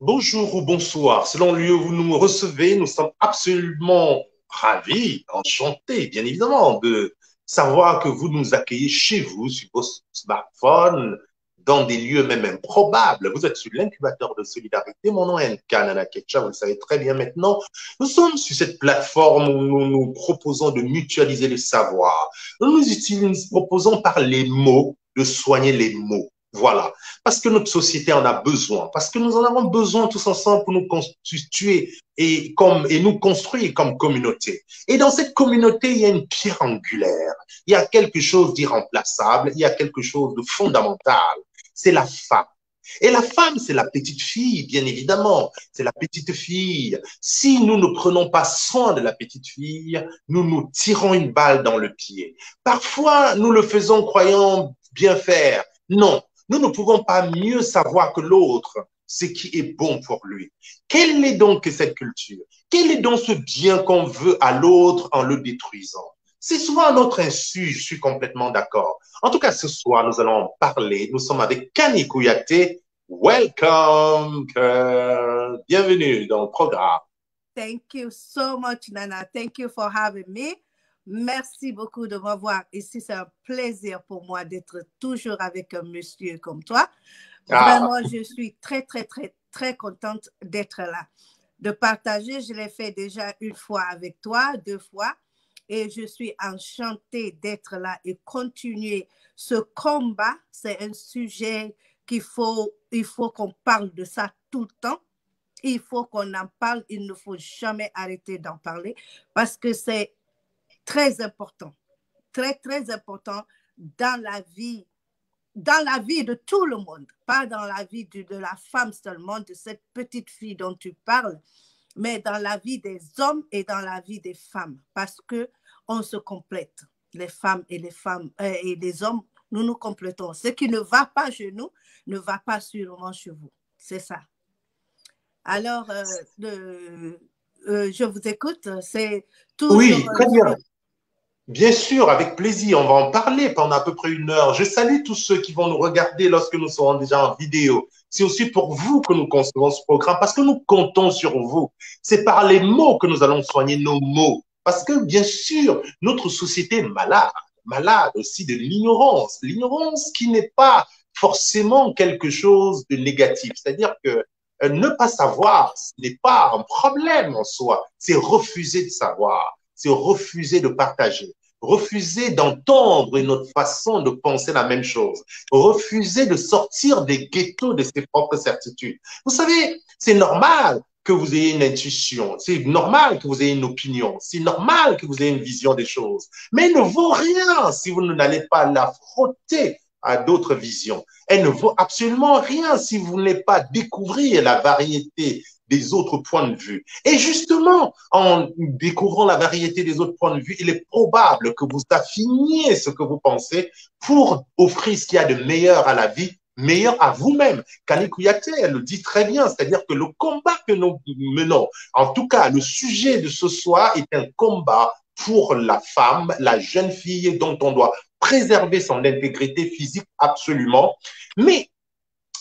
Bonjour ou bonsoir, selon le lieu où vous nous recevez, nous sommes absolument ravis, enchantés, bien évidemment, de savoir que vous nous accueillez chez vous, sur vos smartphones, dans des lieux même improbables. Vous êtes sur l'incubateur de solidarité. Mon nom est Nkanana Ketcha, vous le savez très bien maintenant. Nous sommes sur cette plateforme où nous nous proposons de mutualiser les savoirs. Nous proposons par les mots de soigner les mots. Voilà. Parce que notre société en a besoin, parce que nous en avons besoin tous ensemble pour nous constituer et nous construire comme communauté. Et dans cette communauté, il y a une pierre angulaire, il y a quelque chose d'irremplaçable, il y a quelque chose de fondamental, c'est la femme. Et la femme, c'est la petite fille, bien évidemment. C'est la petite fille. Si nous ne prenons pas soin de la petite fille, nous nous tirons une balle dans le pied. Parfois, nous le faisons croyant bien faire. Non, nous ne pouvons pas mieux savoir que l'autre ce qui est bon pour lui. Quelle est donc cette culture? Quel est donc ce bien qu'on veut à l'autre en le détruisant? C'est souvent à notre insu, je suis complètement d'accord. En tout cas, ce soir, nous allons en parler. Nous sommes avec Kani Kouyaté. Welcome, girl. Bienvenue dans le programme. Thank you so much, Nana. Thank you for having me. Merci beaucoup de m'avoir ici. C'est un plaisir pour moi d'être toujours avec un monsieur comme toi. Vraiment, je suis très contente d'être là. De partager, je l'ai fait déjà une fois avec toi, 2 fois. Et je suis enchantée d'être là et continuer ce combat. C'est un sujet il faut qu'on parle de ça tout le temps. Il faut qu'on en parle. Il ne faut jamais arrêter d'en parler parce que c'est très important, très important dans la vie de tout le monde, pas dans la vie de la femme seulement, de cette petite fille dont tu parles, mais dans la vie des hommes et dans la vie des femmes, parce que on se complète, les femmes et les hommes, nous nous complétons. Ce qui ne va pas chez nous ne va pas sûrement chez vous. C'est ça. Alors, je vous écoute. C'est toujours... Oui, très bien. Bien sûr, avec plaisir. On va en parler pendant à peu près 1 heure. Je salue tous ceux qui vont nous regarder lorsque nous serons déjà en vidéo. C'est aussi pour vous que nous concevons ce programme parce que nous comptons sur vous. C'est par les mots que nous allons soigner nos mots. Parce que, bien sûr, notre société est malade aussi de l'ignorance. L'ignorance qui n'est pas forcément quelque chose de négatif. C'est-à-dire que ne pas savoir, ce n'est pas un problème en soi. C'est refuser de savoir. C'est refuser de partager, refuser d'entendre notre façon de penser la même chose, refuser de sortir des ghettos de ses propres certitudes. Vous savez, c'est normal que vous ayez une intuition, c'est normal que vous ayez une opinion, c'est normal que vous ayez une vision des choses, mais elle ne vaut rien si vous n'allez pas la frotter à d'autres visions. Elle ne vaut absolument rien si vous n'allez pas découvrir la variété des autres points de vue. Et justement, en découvrant la variété des autres points de vue, il est probable que vous affiniez ce que vous pensez pour offrir ce qu'il y a de meilleur à la vie, meilleur à vous-même. Kani Kouyaté, elle le dit très bien, c'est-à-dire que le combat que nous menons, en tout cas, le sujet de ce soir est un combat pour la femme, la jeune fille dont on doit préserver son intégrité physique absolument. Mais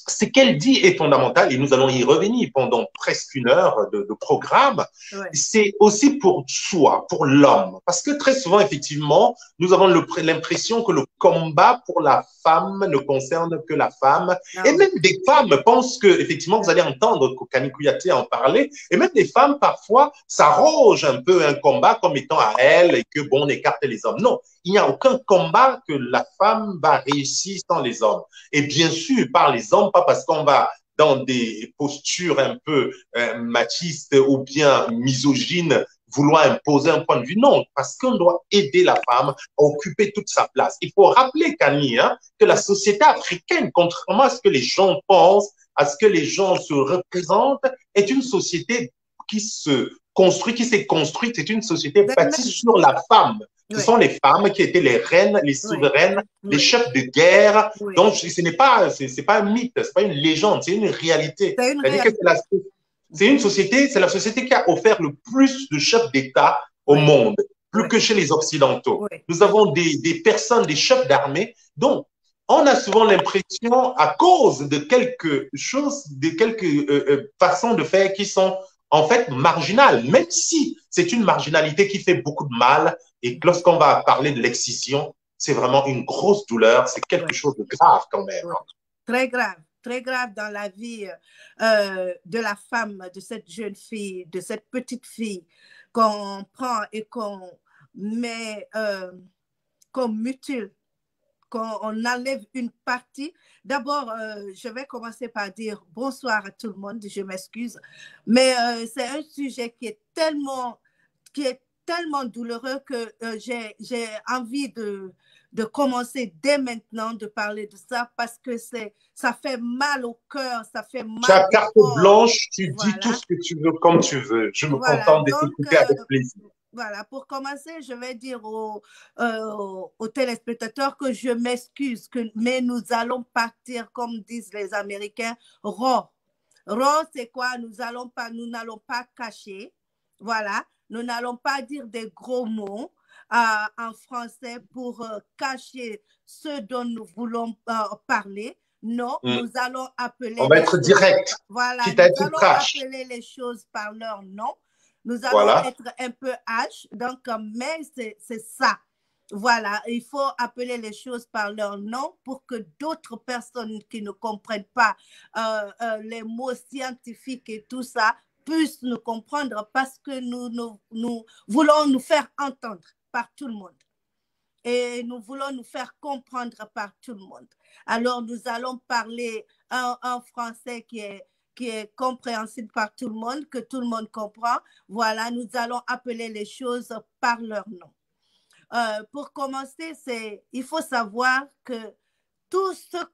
ce qu'elle dit est fondamental et nous allons y revenir pendant presque 1 heure de programme. Ouais. C'est aussi pour soi, pour l'homme. Parce que très souvent, effectivement, nous avons l'impression que le combat pour la femme ne concerne que la femme. Non. Et même des femmes pensent que, effectivement, vous allez entendre Kani Kouyaté en parler, et même des femmes, parfois, s'arrogent un peu un combat comme étant à elles et que, bon, on écarte les hommes. Non, il n'y a aucun combat que la femme va réussir sans les hommes. Et bien sûr, par les hommes, pas parce qu'on va dans des postures un peu machistes ou bien misogynes vouloir imposer un point de vue. Non, parce qu'on doit aider la femme à occuper toute sa place. Il faut rappeler, Kani, que la société africaine, contrairement à ce que les gens pensent, à ce que les gens se représentent, est une société qui se construit, qui s'est construite, c'est une société bâtie sur la femme. Ce sont les femmes qui étaient les reines, les souveraines, les chefs de guerre. Donc, ce n'est pas, c'est pas un mythe, c'est pas une légende, c'est une réalité. C'est une société, c'est la société qui a offert le plus de chefs d'État au monde, plus que chez les Occidentaux. Nous avons des personnes, des chefs d'armée. Donc, on a souvent l'impression, à cause de quelque chose, de quelques façons de faire qui sont en fait marginales, même si c'est une marginalité qui fait beaucoup de mal et que lorsqu'on va parler de l'excision, c'est vraiment une grosse douleur, c'est quelque chose de grave quand même. Très grave dans la vie de la femme, de cette jeune fille, de cette petite fille qu'on prend et qu'on met, qu'on mutile, qu'on enlève une partie. D'abord, je vais commencer par dire bonsoir à tout le monde, je m'excuse, mais c'est un sujet qui est tellement douloureux que j'ai envie de commencer dès maintenant de parler de ça parce que ça fait mal au cœur, ça fait mal. Tu as carte blanche, tu dis tout ce que tu veux comme tu veux. Je me contente de t'écouter avec plaisir. Voilà, pour commencer, je vais dire aux téléspectateurs que je m'excuse, mais nous allons partir, comme disent les Américains, raw. Raw, c'est quoi? Nous n'allons pas cacher. Voilà, nous n'allons pas dire des gros mots en français pour cacher ce dont nous voulons parler. Non, nous allons appeler. On va être direct. Voilà, nous allons appeler les choses par leur nom. Nous allons être un peu H, donc, mais c'est ça. Voilà, il faut appeler les choses par leur nom pour que d'autres personnes qui ne comprennent pas les mots scientifiques et tout ça puissent nous comprendre parce que nous voulons nous faire entendre par tout le monde. Et nous voulons nous faire comprendre par tout le monde. Alors, nous allons parler un français qui est compréhensible par tout le monde, que tout le monde comprend. Voilà, nous allons appeler les choses par leur nom. Pour commencer, il faut savoir que tout ce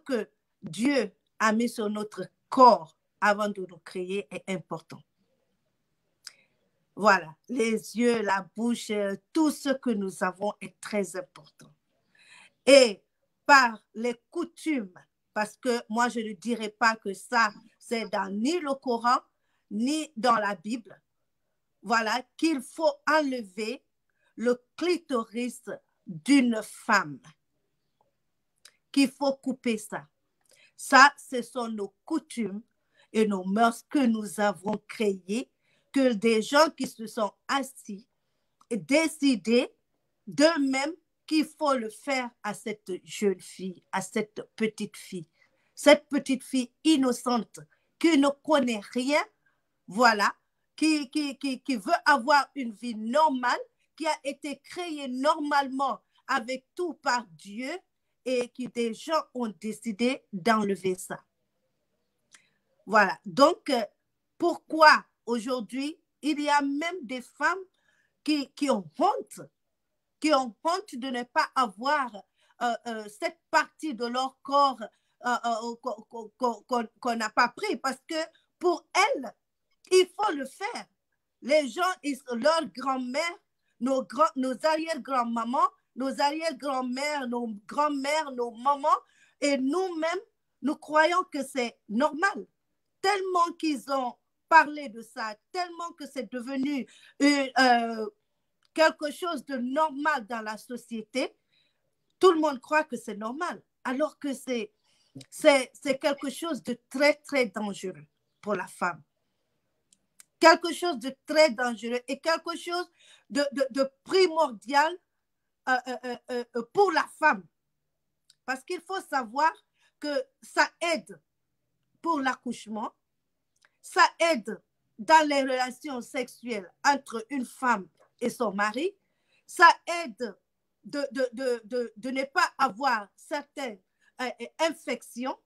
que Dieu a mis sur notre corps avant de nous créer est important. Voilà, les yeux, la bouche, tout ce que nous avons est très important. Et par les coutumes, parce que moi, je ne dirais pas que ça, c'est dans ni le Coran, ni dans la Bible. Voilà, qu'il faut enlever le clitoris d'une femme. Qu'il faut couper ça. Ça, ce sont nos coutumes et nos mœurs que nous avons créées, que des gens qui se sont assis et décidé d'eux-mêmes qu'il faut le faire à cette jeune fille, à cette petite fille innocente qui ne connaît rien, voilà, qui veut avoir une vie normale, qui a été créée normalement avec tout par Dieu et que des gens ont décidé d'enlever ça. Voilà, donc pourquoi aujourd'hui il y a même des femmes qui ont honte de ne pas avoir cette partie de leur corps qu'on n'a pas pris parce que pour elles, il faut le faire. Les gens, leurs grand-mères, nos arrière-grand-mamans, nos arrière-grand-mères, nos grand-mères, nos mamans et nous-mêmes, nous croyons que c'est normal. Tellement qu'ils ont parlé de ça, tellement que c'est devenu quelque chose de normal dans la société, tout le monde croit que c'est normal, alors que c'est quelque chose de très, très dangereux pour la femme. Quelque chose de très dangereux et quelque chose de primordial pour la femme. Parce qu'il faut savoir que ça aide pour l'accouchement, ça aide dans les relations sexuelles entre une femme et son mari, ça aide de ne pas avoir certaines infections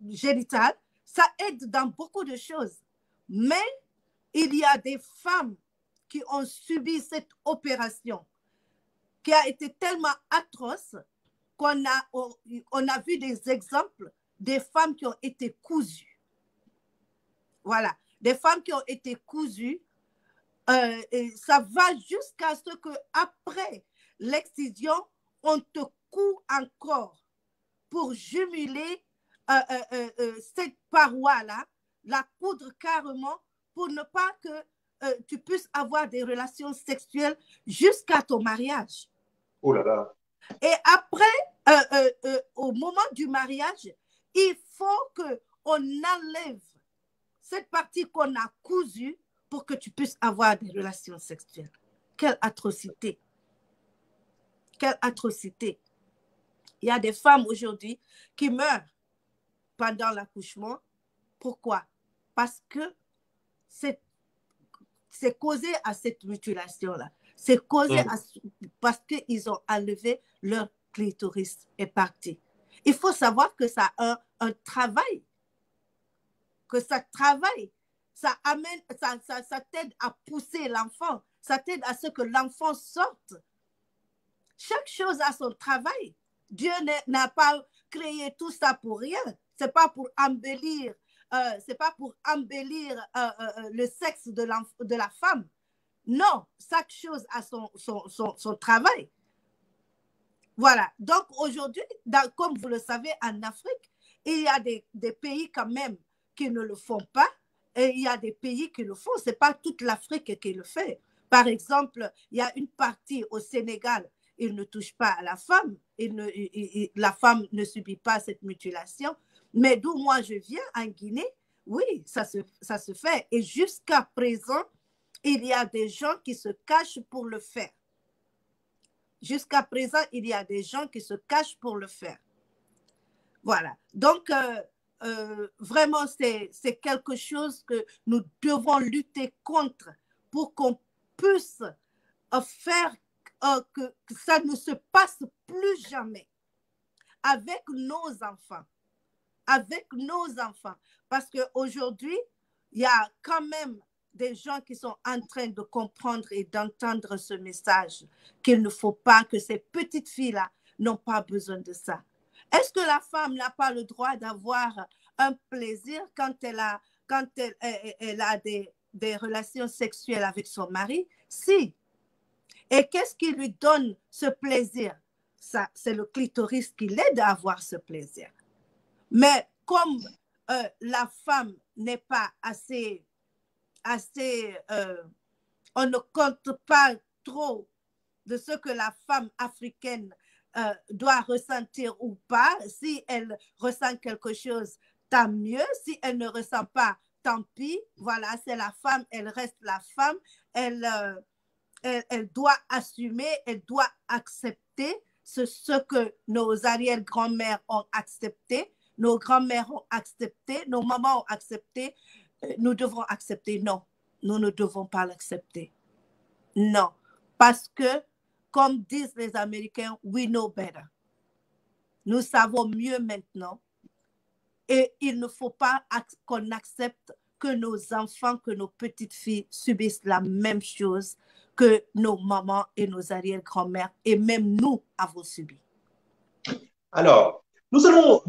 génitales, ça aide dans beaucoup de choses. Mais il y a des femmes qui ont subi cette opération qui a été tellement atroce qu'on a vu des exemples des femmes qui ont été cousues. Voilà, des femmes qui ont été cousues. Et ça va jusqu'à ce qu'après l'excision, on te coud encore pour jumeler cette paroi-là, la coudre carrément pour ne pas que tu puisses avoir des relations sexuelles jusqu'à ton mariage. Oh là là. Et après, au moment du mariage, il faut qu'on enlève cette partie qu'on a cousue pour que tu puisses avoir des relations sexuelles. Quelle atrocité! Quelle atrocité! Il y a des femmes aujourd'hui qui meurent pendant l'accouchement. Pourquoi? Parce que c'est causé à cette mutilation-là. C'est causé parce qu'ils ont enlevé leur clitoris est parti. Il faut savoir que ça a un travail, que ça travaille, ça amène, ça t'aide à pousser l'enfant, ça t'aide à ce que l'enfant sorte. Chaque chose a son travail. Dieu n'a pas créé tout ça pour rien. C'est pas pour embellir, c'est pas pour embellir le sexe de la femme. Non, chaque chose a son travail. Voilà. Donc aujourd'hui, comme vous le savez, en Afrique, il y a des pays quand même qui ne le font pas et il y a des pays qui le font. Ce n'est pas toute l'Afrique qui le fait. Par exemple, il y a une partie au Sénégal, il ne touche pas à la femme, la femme ne subit pas cette mutilation. Mais d'où moi je viens, en Guinée, oui, ça se fait. Et jusqu'à présent, il y a des gens qui se cachent pour le faire. Jusqu'à présent, il y a des gens qui se cachent pour le faire. Voilà. Donc, vraiment, c'est quelque chose que nous devons lutter contre pour qu'on puisse faire que ça ne se passe plus jamais avec nos enfants. Avec nos enfants. Parce qu'aujourd'hui, il y a quand même des gens qui sont en train de comprendre et d'entendre ce message, qu'il ne faut pas, que ces petites filles-là n'ont pas besoin de ça. Est-ce que la femme n'a pas le droit d'avoir un plaisir quand elle a des relations sexuelles avec son mari? Si. Et qu'est-ce qui lui donne ce plaisir? Ça, c'est le clitoris qui l'aide à avoir ce plaisir. Mais comme la femme n'est pas assez on ne compte pas trop de ce que la femme africaine doit ressentir ou pas. Si elle ressent quelque chose, tant mieux. Si elle ne ressent pas, tant pis. Voilà, c'est la femme, elle reste la femme. Elle doit assumer, elle doit accepter ce que nos arrière-grand-mères ont accepté, nos grands-mères ont accepté, nos mamans ont accepté. Nous devons accepter. Non, nous ne devons pas l'accepter. Non, parce que, comme disent les Américains, we know better. Nous savons mieux maintenant. Et il ne faut pas qu'on accepte que nos enfants, que nos petites filles subissent la même chose que nos mamans et nos arrière-grand-mères, et même nous avons subi. Alors, nous allons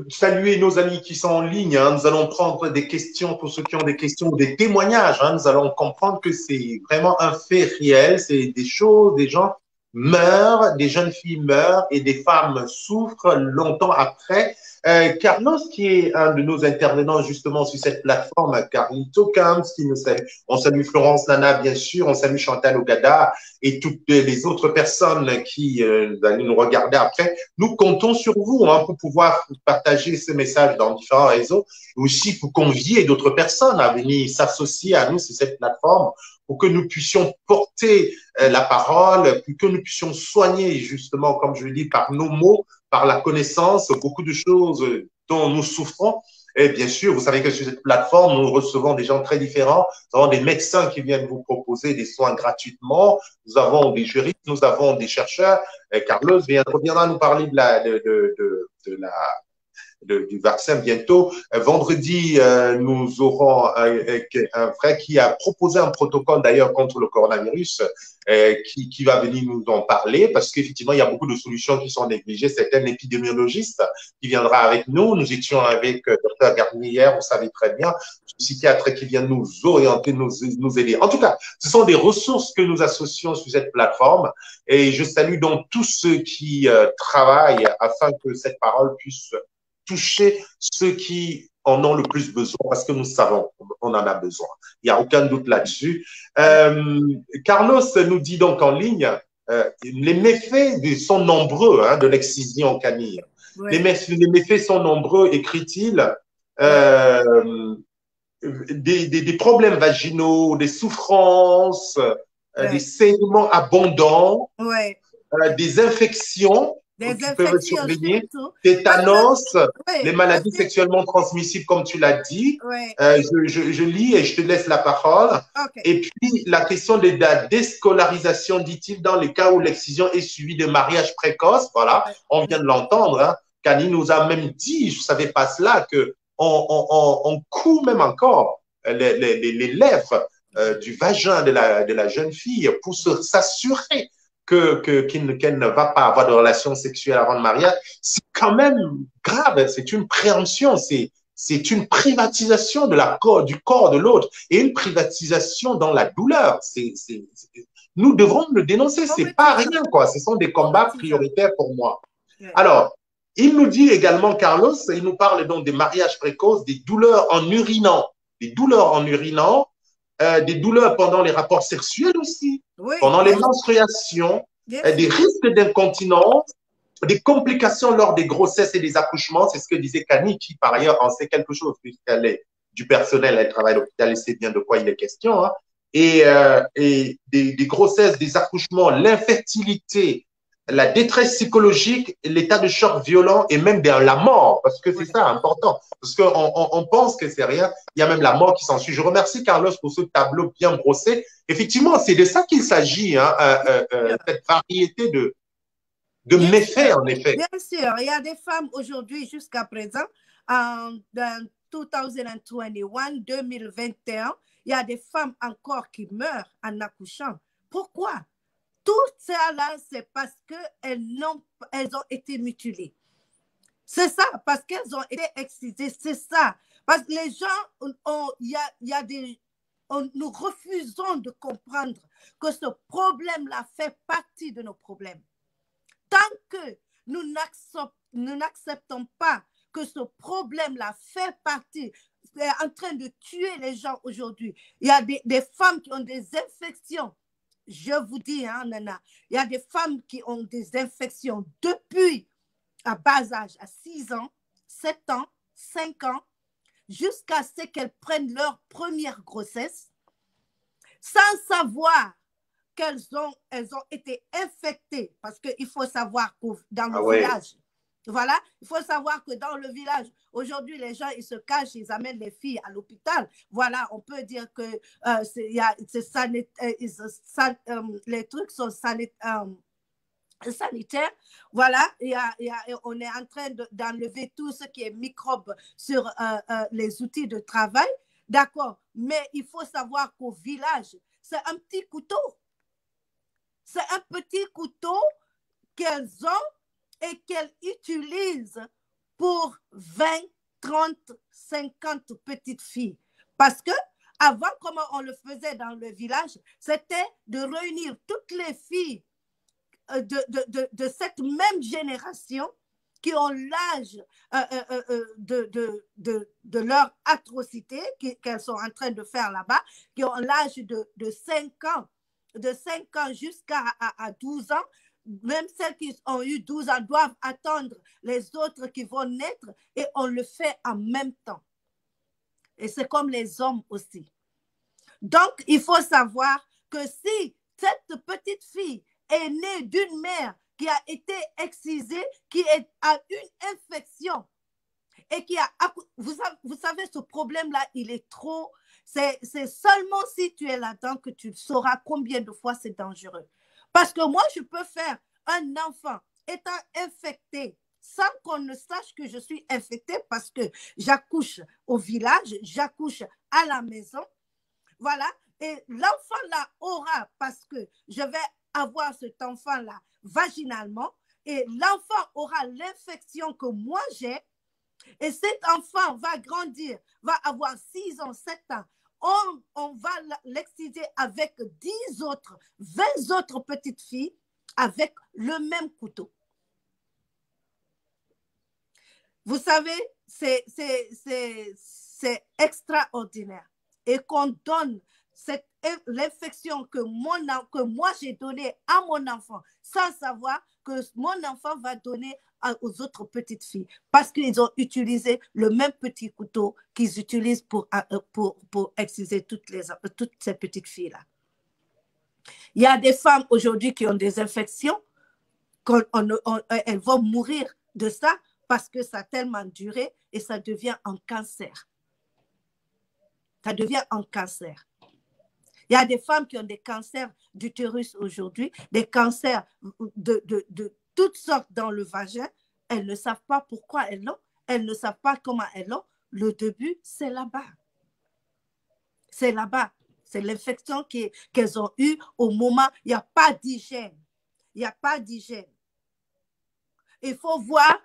saluer nos amis qui sont en ligne. Hein. Nous allons prendre des questions pour ceux qui ont des questions ou des témoignages. Hein. Nous allons comprendre que c'est vraiment un fait réel. C'est des choses, des gens meurent, des jeunes filles meurent et des femmes souffrent longtemps après. Carlos, qui est un de nos intervenants justement sur cette plateforme, Carlito Camps, qui nous salue. On salue Florence Nana, bien sûr, on salue Chantal Ogada et toutes les autres personnes qui allaient nous regarder après. Nous comptons sur vous hein, pour pouvoir partager ce message dans différents réseaux, aussi pour convier d'autres personnes à venir s'associer à nous sur cette plateforme pour que nous puissions porter la parole, pour que nous puissions soigner justement, comme je le dis, par nos mots, par la connaissance, beaucoup de choses dont nous souffrons. Et bien sûr, vous savez que sur cette plateforme, nous recevons des gens très différents. Nous avons des médecins qui viennent vous proposer des soins gratuitement. Nous avons des juristes, nous avons des chercheurs. Et Carlos reviendra nous parler du vaccin bientôt. Vendredi, nous aurons un frère qui a proposé un protocole d'ailleurs contre le coronavirus qui va venir nous en parler parce qu'effectivement, il y a beaucoup de solutions qui sont négligées. C'est un épidémiologiste qui viendra avec nous. Nous étions avec Dr Garnier hier, vous savez très bien, un psychiatre qui vient nous orienter, nous aider. En tout cas, ce sont des ressources que nous associons sur cette plateforme et je salue donc tous ceux qui travaillent afin que cette parole puisse toucher ceux qui en ont le plus besoin parce que nous savons qu'on en a besoin. Il n'y a aucun doute là-dessus. Carlos nous dit donc en ligne, les méfaits sont nombreux hein, de l'excision canine. Ouais. Les méfaits sont nombreux, écrit-il. Des problèmes vaginaux, des souffrances, des saignements abondants, des infections qui peuvent survenir, tétanos, les maladies sexuellement transmissibles, comme tu l'as dit. Je lis et je te laisse la parole. Et puis, la question de la déscolarisation, dit-il, dans les cas où l'excision est suivie de mariage précoce. Voilà, on vient de l'entendre. Hein. Kani nous a même dit, je ne savais pas cela, que on coud même encore les lèvres du vagin de la jeune fille pour s'assurer qu'elle ne va pas avoir de relations sexuelles avant le mariage. C'est quand même grave, c'est une préemption, c'est une privatisation du corps de l'autre et une privatisation dans la douleur. Nous devrons le dénoncer, c'est pas rien, quoi. Ce sont des combats prioritaires pour moi. Alors, il nous dit également, Carlos, il nous parle donc des mariages précoces, des douleurs en urinant, des douleurs pendant les rapports sexuels aussi, pendant les menstruations, des risques d'incontinence, des complications lors des grossesses et des accouchements. C'est ce que disait Kani, qui par ailleurs en sait quelque chose, puisqu'elle est du personnel, elle travaille à l'hôpital, elle sait bien de quoi il est question. Hein. Et des grossesses, des accouchements, l'infertilité, la détresse psychologique, l'état de choc violent et même la mort, parce que c'est ça important, parce qu'on pense que c'est rien, il y a même la mort qui s'ensuit. Je remercie Carlos pour ce tableau bien brossé. Effectivement, c'est de ça qu'il s'agit, hein, cette variété de méfaits, en effet. Bien sûr, il y a des femmes aujourd'hui, jusqu'à présent, dans 2021, il y a des femmes encore qui meurent en accouchant. Pourquoi? Tout ça là, c'est parce qu'elles ont été mutilées. C'est ça, parce qu'elles ont été excisées, c'est ça. Parce que les gens, nous refusons de comprendre que ce problème-là fait partie de nos problèmes. Tant que nous n'acceptons pas que ce problème-là fait partie, c'est en train de tuer les gens aujourd'hui. Il y a des femmes qui ont des infections. Je vous dis, hein, Nana, il y a des femmes qui ont des infections depuis à bas âge, à 6 ans, 7 ans, 5 ans, jusqu'à ce qu'elles prennent leur première grossesse, sans savoir qu'elles ont été infectées, parce qu'il faut savoir que dans le village, voilà, il faut savoir que dans le village, aujourd'hui, les gens, ils se cachent, ils amènent les filles à l'hôpital. Voilà, on peut dire que les trucs sont sanitaires. Voilà, on est en train d'enlever tout ce qui est microbes sur les outils de travail. D'accord, mais il faut savoir qu'au village, c'est un petit couteau. C'est un petit couteau qu'elles ont et qu'elles utilisent pour 20, 30, 50 petites filles. Parce que avant, comment on le faisait dans le village, c'était de réunir toutes les filles de cette même génération qui ont l'âge de leur atrocité qu'elles sont en train de faire là-bas, qui ont l'âge de 5 ans, jusqu'à 12 ans. Même celles qui ont eu 12 ans doivent attendre les autres qui vont naître et on le fait en même temps. Et c'est comme les hommes aussi. Donc, il faut savoir que si cette petite fille est née d'une mère qui a été excisée, qui a une infection et qui a... Vous savez, ce problème-là, il est trop... C'est seulement si tu es là-dedans que tu sauras combien de fois c'est dangereux. Parce que moi, je peux faire un enfant étant infecté sans qu'on ne sache que je suis infectée parce que j'accouche au village, j'accouche à la maison. Voilà. Et l'enfant-là aura, parce que je vais avoir cet enfant-là vaginalement, et l'enfant aura l'infection que moi j'ai, et cet enfant va grandir, va avoir 6 ans, 7 ans, on va l'exciser avec 10 autres, 20 autres petites filles avec le même couteau. Vous savez, c'est extraordinaire. Et qu'on donne cette l'infection que moi j'ai donnée à mon enfant sans savoir que mon enfant va donner aux autres petites filles parce qu'ils ont utilisé le même petit couteau qu'ils utilisent pour exciser toutes ces petites filles-là. Il y a des femmes aujourd'hui qui ont des infections, elles vont mourir de ça parce que ça a tellement duré et ça devient un cancer. Ça devient un cancer. Il y a des femmes qui ont des cancers d'utérus aujourd'hui, des cancers de toutes sortes dans le vagin. Elles ne savent pas pourquoi elles l'ont. Elles ne savent pas comment elles l'ont. Le début, c'est là-bas. C'est là-bas. C'est l'infection qu'elles ont eue au moment. Il n'y a pas d'hygiène. Il n'y a pas d'hygiène. Il faut voir.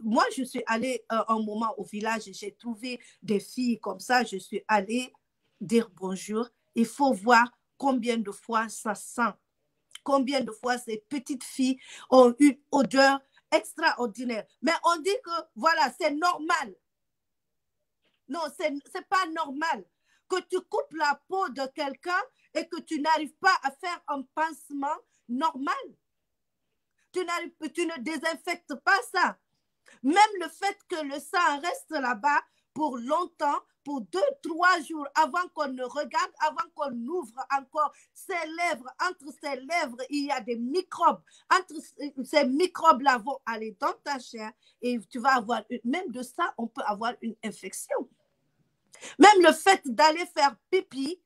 Moi, je suis allée un moment au village et j'ai trouvé des filles comme ça. Je suis allée dire bonjour. Il faut voir combien de fois ça sent. Combien de fois ces petites filles ont une odeur extraordinaire. Mais on dit que, voilà, c'est normal. Non, c'est pas normal que tu coupes la peau de quelqu'un et que tu n'arrives pas à faire un pansement normal. Tu ne désinfectes pas ça. Même le fait que le sang reste là-bas pour longtemps, pour 2-3 jours, avant qu'on ne regarde, avant qu'on ouvre encore ses lèvres, entre ses lèvres, il y a des microbes. Entre ces microbes-là vont aller dans ta chair et tu vas avoir, même de ça, on peut avoir une infection. Même le fait d'aller faire pipi,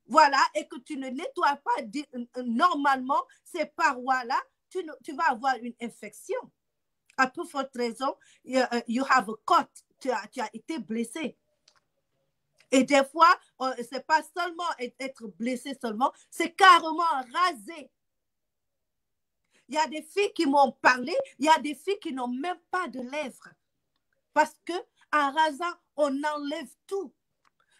voilà, et que tu ne nettoies pas normalement ces parois-là, tu vas avoir une infection. À toute forte raison, you have a cut. Tu as été blessé. Et des fois, ce n'est pas seulement être blessé seulement, c'est carrément rasé. Il y a des filles qui m'ont parlé, il y a des filles qui n'ont même pas de lèvres. Parce qu'en rasant, on enlève tout.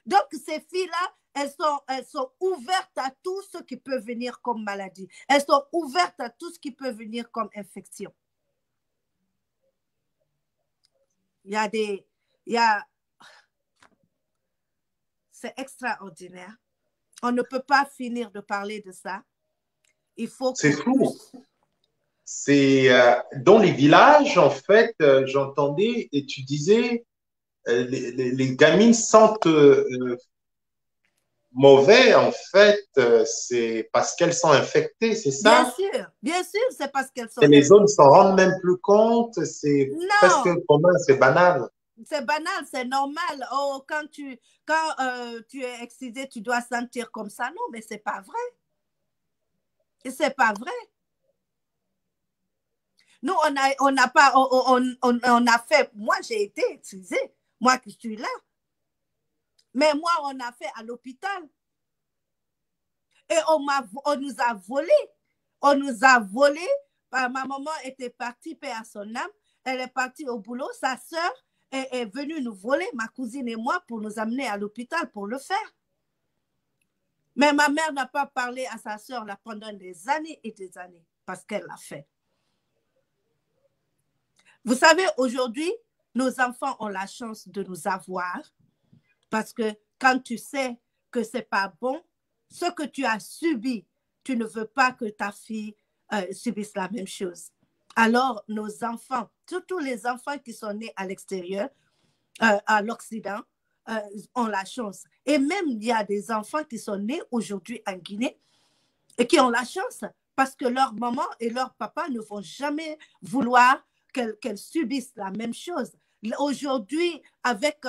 Donc, ces filles-là, elles sont ouvertes à tout ce qui peut venir comme maladie. Elles sont ouvertes à tout ce qui peut venir comme infection. C'est extraordinaire. On ne peut pas finir de parler de ça. Il faut C'est fou. C'est dans les villages, en fait, j'entendais et tu disais, les gamines sentent mauvais, en fait, c'est parce qu'elles sont infectées, c'est ça? Bien sûr, c'est parce qu'elles sont et les autres ne s'en rendent même plus compte, c'est presque commun, c'est banal. C'est banal, c'est normal. Oh, quand tu es excisé, tu dois sentir comme ça. Non, mais c'est pas vrai. C'est pas vrai. Nous, on a fait, moi j'ai été excisée, moi qui suis là. Mais moi, on a fait à l'hôpital. Et on nous a volé. On nous a volé. Ma maman était partie, paix à son âme. Elle est partie au boulot. Sa sœur est venue nous voler, ma cousine et moi, pour nous amener à l'hôpital pour le faire. Mais ma mère n'a pas parlé à sa sœur là pendant des années et des années parce qu'elle l'a fait. Vous savez, aujourd'hui, nos enfants ont la chance de nous avoir parce que quand tu sais que ce n'est pas bon, ce que tu as subi, tu ne veux pas que ta fille subisse la même chose. Alors, nos enfants, surtout les enfants qui sont nés à l'extérieur, à l'Occident, ont la chance. Et même, il y a des enfants qui sont nés aujourd'hui en Guinée et qui ont la chance parce que leur maman et leur papa ne vont jamais vouloir qu'elles subissent la même chose. Aujourd'hui, avec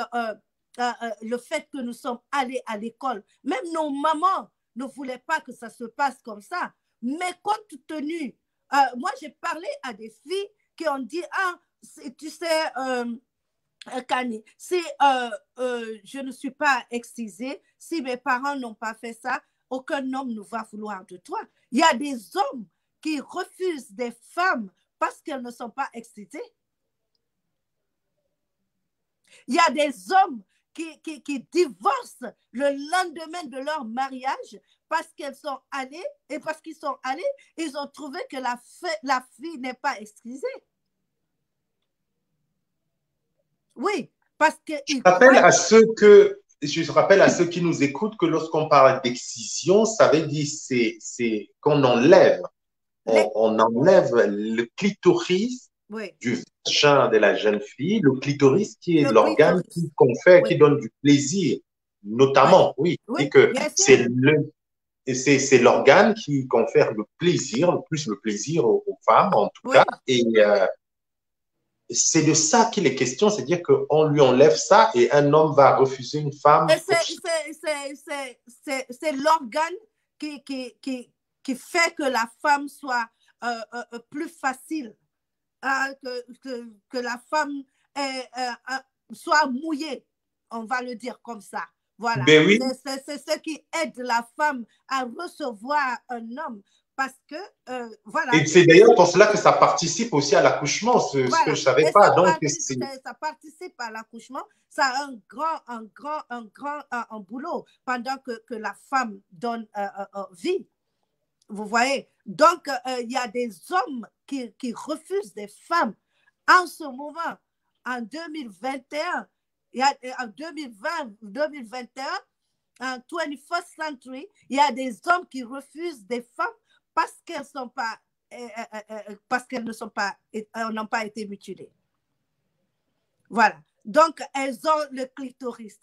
le fait que nous sommes allés à l'école, même nos mamans ne voulaient pas que ça se passe comme ça. Mais compte tenu, moi j'ai parlé à des filles qui ont dit, ah, tu sais, Kani, si je ne suis pas excisée, si mes parents n'ont pas fait ça, aucun homme ne va vouloir de toi. Il y a des hommes qui refusent des femmes parce qu'elles ne sont pas excisées. Il y a des hommes qui divorcent le lendemain de leur mariage parce qu'elles sont allées et parce qu'ils sont allés, ils ont trouvé que la fille n'est pas excisée. Oui, parce que... Je rappelle à ceux que je rappelle à ceux qui nous écoutent que lorsqu'on parle d'excision, ça veut dire c'est qu'on enlève, on enlève le clitoris Oui, du vagin de la jeune fille, le clitoris qui est le l'organe clitoris. qu'on fait, Oui, qui donne du plaisir, oui, notamment, oui, oui, et que bien sûr. c'est l'organe qui confère le plaisir, le plus le plaisir aux femmes en tout Oui, cas, et c'est de ça qu'il est question, c'est-à-dire qu'on lui enlève ça et un homme va refuser une femme et pour c'est l'organe qui fait que la femme soit plus facile, que la femme soit mouillée, on va le dire comme ça. Voilà, ben oui. c'est ce qui aide la femme à recevoir un homme parce que, voilà, Et c'est d'ailleurs pour cela que ça participe aussi à l'accouchement, ce que voilà. je savais Et pas. Donc, c'est ça participe à l'accouchement. Ça a un boulot pendant que la femme donne vie. Vous voyez? Donc, il y a des hommes qui refusent des femmes en ce moment, en 2021, en 2020, 2021, en 21st century, il y a des hommes qui refusent des femmes parce qu'elles sont pas, parce qu'elles ne sont pas, n'ont pas été mutilées. Voilà. Donc, elles ont le clitoris.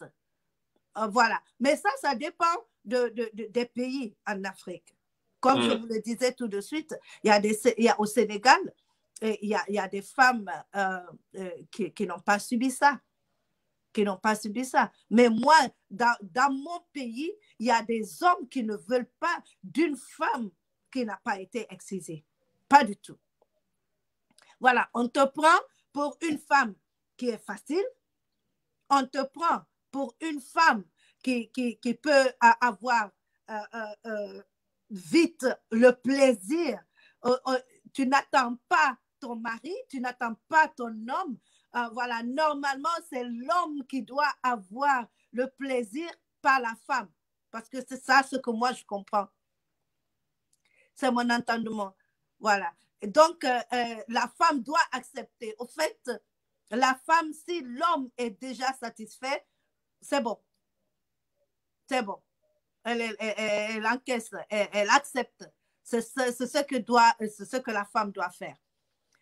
Voilà. Mais ça dépend des pays en Afrique. Comme je vous le disais tout de suite, il y a au Sénégal, il y a des femmes qui n'ont pas subi ça. Qui n'ont pas subi ça. Mais moi, dans mon pays, il y a des hommes qui ne veulent pas d'une femme qui n'a pas été excisée. Pas du tout. Voilà, on te prend pour une femme qui est facile, on te prend pour une femme qui peut avoir vite le plaisir. Tu n'attends pas ton mari, tu n'attends pas ton homme. Voilà, normalement, c'est l'homme qui doit avoir le plaisir par la femme. Parce que c'est ça ce que moi je comprends. C'est mon entendement. Voilà. Et donc, la femme doit accepter. Au fait, la femme, si l'homme est déjà satisfait, c'est bon. C'est bon. Elle encaisse, elle accepte. C'est ce que la femme doit faire.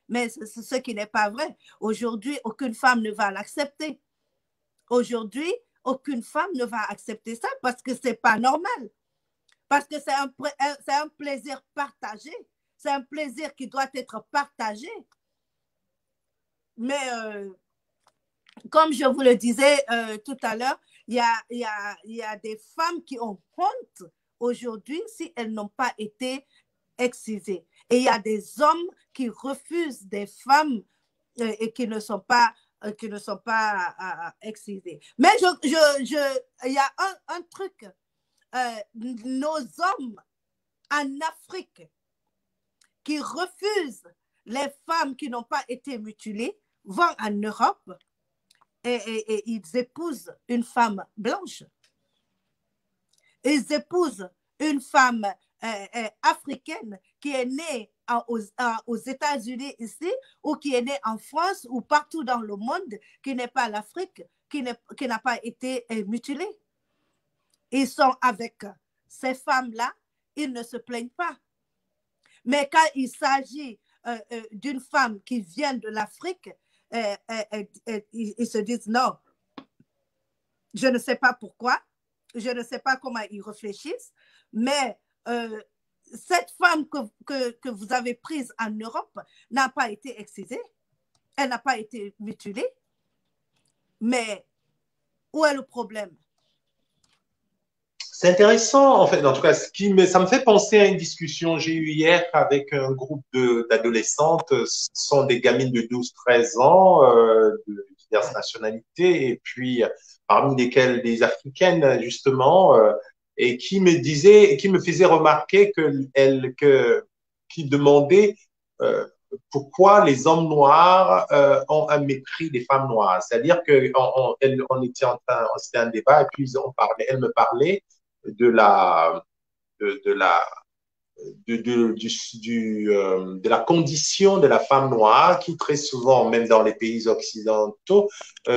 Mais c'est ce qui n'est pas vrai. Aujourd'hui, aucune femme ne va l'accepter. Aujourd'hui, aucune femme ne va accepter ça parce que ce n'est pas normal. Parce que c'est un plaisir partagé. C'est un plaisir qui doit être partagé. Mais comme je vous le disais tout à l'heure, il y a des femmes qui ont honte aujourd'hui si elles n'ont pas été excisées. Et il y a des hommes qui refusent des femmes et qui ne sont pas excisées. Mais il y a un truc. Nos hommes en Afrique qui refusent les femmes qui n'ont pas été mutilées vont en Europe et ils épousent une femme blanche. Ils épousent une femme africaine qui est née aux États-Unis ici ou qui est née en France ou partout dans le monde, qui n'est pas l'Afrique, qui n'a pas été mutilée. Ils sont avec ces femmes-là, ils ne se plaignent pas. Mais quand il s'agit d'une femme qui vient de l'Afrique, ils se disent non, je ne sais pas pourquoi, je ne sais pas comment ils réfléchissent, mais cette femme que vous avez prise en Europe n'a pas été excisée, elle n'a pas été mutilée, mais où est le problème? C'est intéressant, en fait. En tout cas, ça me fait penser à une discussion que j'ai eue hier avec un groupe d'adolescentes. Ce sont des gamines de 12-13 ans, de diverses nationalités, et puis parmi lesquelles des Africaines, justement, et qui me disaient, qui me faisaient remarquer qui demandaient pourquoi les hommes noirs ont un mépris des femmes noires. C'est-à-dire qu'on était c'était un débat, et puis elle me parlait de de la condition de la femme noire qui très souvent, même dans les pays occidentaux,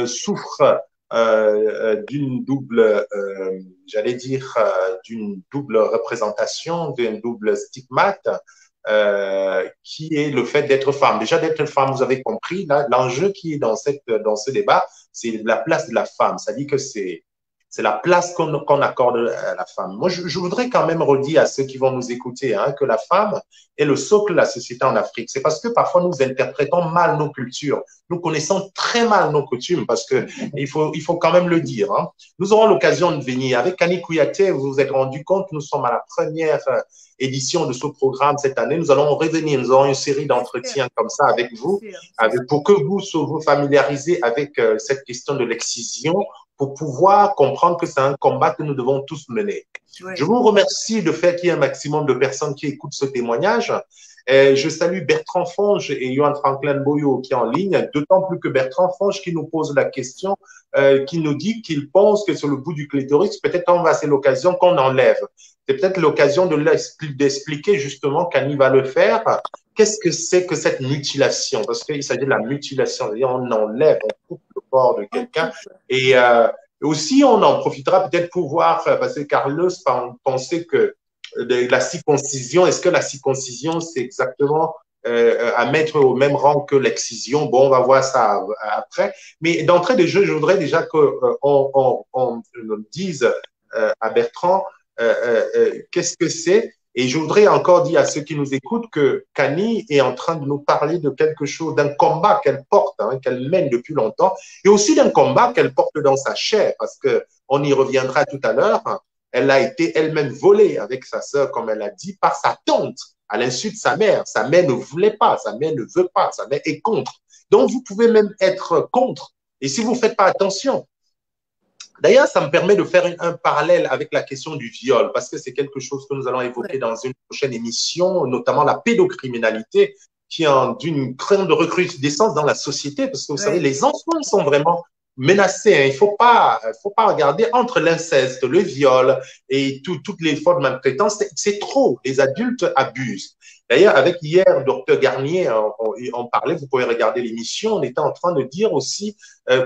souffre d'une double, j'allais dire, d'une double représentation, d'un double stigmate, qui est le fait d'être femme. Déjà, d'être femme, vous avez compris, là, l'enjeu qui est dans ce débat, c'est la place de la femme. Ça dit que c'est la place qu'on accorde à la femme. Moi, je voudrais quand même redire à ceux qui vont nous écouter hein, que la femme est le socle de la société en Afrique. C'est parce que parfois nous interprétons mal nos cultures. Nous connaissons très mal nos coutumes parce que il faut quand même le dire. Hein. Nous aurons l'occasion de venir. Avec Kani Kouyaté, vous vous êtes rendu compte, nous sommes à la première édition de ce programme cette année. Nous allons revenir. Nous aurons une série d'entretiens comme ça avec vous, pour que vous vous familiarisez avec cette question de l'excision, pour pouvoir comprendre que c'est un combat que nous devons tous mener. Oui. Je vous remercie de faire qu'il y ait un maximum de personnes qui écoutent ce témoignage. Je salue Bertrand Fonge et Johan Franklin Boyo qui est en ligne, d'autant plus que Bertrand Fonge qui nous pose la question, qui nous dit qu'il pense que sur le bout du clitoris, peut-être c'est l'occasion qu'on enlève. C'est peut-être l'occasion d'expliquer justement qu'Annie va le faire. Qu'est-ce que c'est que cette mutilation? Parce qu'il s'agit de la mutilation, c'est-à-dire on enlève, on coupe le corps de quelqu'un. Et aussi, on en profitera peut-être pour voir, parce que Carlos pensait que la circoncision, est-ce que la circoncision, c'est exactement à mettre au même rang que l'excision? Bon, on va voir ça après. Mais d'entrée de jeu, je voudrais déjà qu'on dise à Bertrand qu'est-ce que c'est. Et je voudrais encore dire à ceux qui nous écoutent que Kani est en train de nous parler de quelque chose, d'un combat qu'elle porte, hein, qu'elle mène depuis longtemps, et aussi d'un combat qu'elle porte dans sa chair, parce qu'on y reviendra tout à l'heure. Hein. Elle a été elle-même volée avec sa sœur, comme elle a dit, par sa tante, à l'insu de sa mère. Sa mère ne voulait pas, sa mère ne veut pas, sa mère est contre. Donc, vous pouvez même être contre. Et si vous ne faites pas attention, d'ailleurs, ça me permet de faire un parallèle avec la question du viol, parce que c'est quelque chose que nous allons évoquer dans une prochaine émission, notamment la pédocriminalité, qui est d'une grande recrudescence dans la société, parce que vous savez, les enfants sont vraiment menacés. Hein. Il ne faut pas regarder entre l'inceste, le viol et toutes les formes de maltraitance. C'est trop. Les adultes abusent. D'ailleurs, avec hier, docteur Garnier, on parlait, vous pouvez regarder l'émission, on était en train de dire aussi,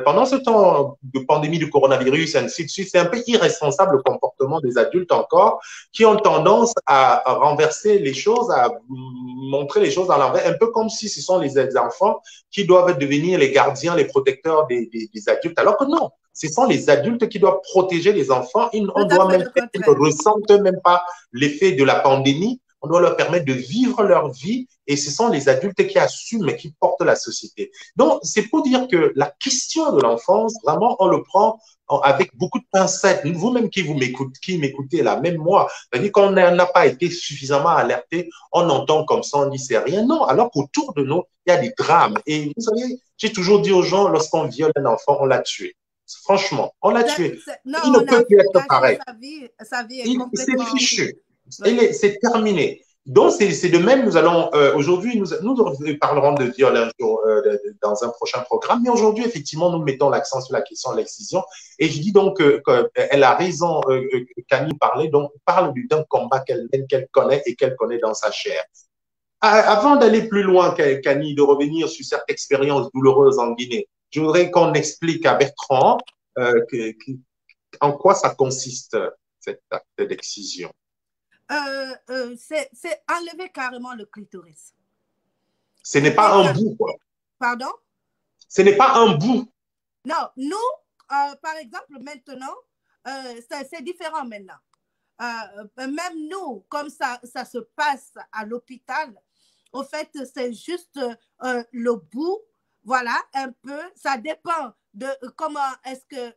pendant ce temps de pandémie du coronavirus, et ainsi de suite, c'est un peu irresponsable le comportement des adultes encore, qui ont tendance à renverser les choses, à montrer les choses à l'envers, un peu comme si ce sont les enfants qui doivent devenir les gardiens, les protecteurs des adultes, alors que non. Ce sont les adultes qui doivent protéger les enfants. On doit même faire qu'ils ne ressentent même pas l'effet de la pandémie. On doit leur permettre de vivre leur vie et ce sont les adultes qui assument et qui portent la société. Donc, c'est pour dire que la question de l'enfance, vraiment, on le prend avec beaucoup de pincettes. Vous-même qui m'écoutez là, même moi, c'est-à-dire qu'on n'a pas été suffisamment alerté, on entend comme ça, on dit c'est rien. Non, alors qu'autour de nous, il y a des drames. Et vous savez, j'ai toujours dit aux gens, lorsqu'on viole un enfant, on l'a tué. Franchement, on l'a tué. Non, il ne peut plus être pareil. Sa vie est complètement... C'est fichu. C'est terminé. Donc, c'est de même, nous allons, aujourd'hui, nous parlerons de viol un jour, dans un prochain programme, mais aujourd'hui, effectivement, nous mettons l'accent sur la question de l'excision. Et je dis donc qu'elle a raison, Camille parlait, donc parle d'un combat qu'elle mène, qu'elle connaît et qu'elle connaît dans sa chair. Avant d'aller plus loin, Camille, de revenir sur cette expérience douloureuse en Guinée, je voudrais qu'on explique à Bertrand en quoi ça consiste, cet acte d'excision. C'est enlever carrément le clitoris. Ce n'est pas un bout, quoi. Pardon? Ce n'est pas un bout. Non, nous, par exemple, maintenant, c'est différent maintenant. Même nous, comme ça se passe à l'hôpital, au fait, c'est juste le bout, voilà, un peu. Ça dépend de comment est-ce que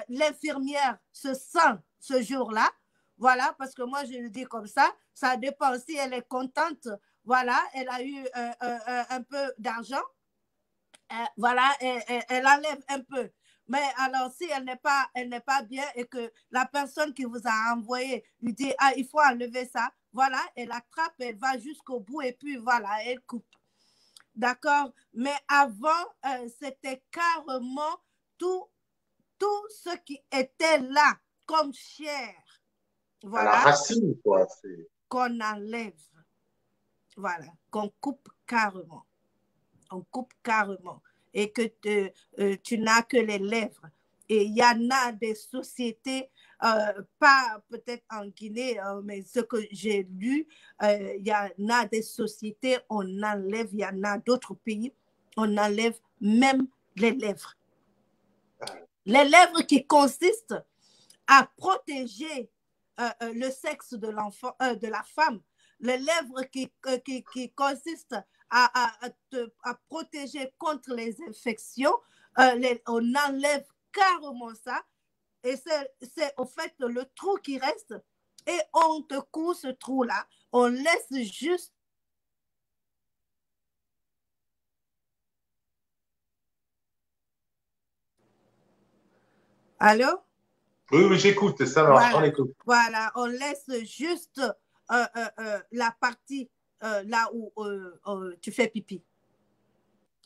l'infirmière se sent ce jour-là. Voilà, parce que moi, je le dis comme ça, ça dépend si elle est contente, voilà, elle a eu un peu d'argent, voilà, elle enlève un peu. Mais alors, si elle n'est pas bien et que la personne qui vous a envoyé lui dit, ah, il faut enlever ça, voilà, elle attrape, elle va jusqu'au bout et puis voilà, elle coupe. D'accord? Mais avant, c'était carrément tout ce qui était là comme chair. Voilà, à la racine, quoi. Qu'on enlève, voilà, qu'on coupe carrément. On coupe carrément. et que tu n'as que les lèvres. Et il y en a des sociétés, pas peut-être en Guinée, mais ce que j'ai lu, il y en a des sociétés, on enlève, il y en a d'autres pays, on enlève même les lèvres. Les lèvres qui consistent à protéger le sexe de l'enfant, de la femme, les lèvres qui consistent à protéger contre les infections, on enlève carrément ça, et c'est au fait le trou qui reste, et on te coud ce trou-là, on laisse juste Allô? Oui, oui, j'écoute, ça marche, Voilà, on écoute. voilà, on laisse juste la partie là où tu fais pipi.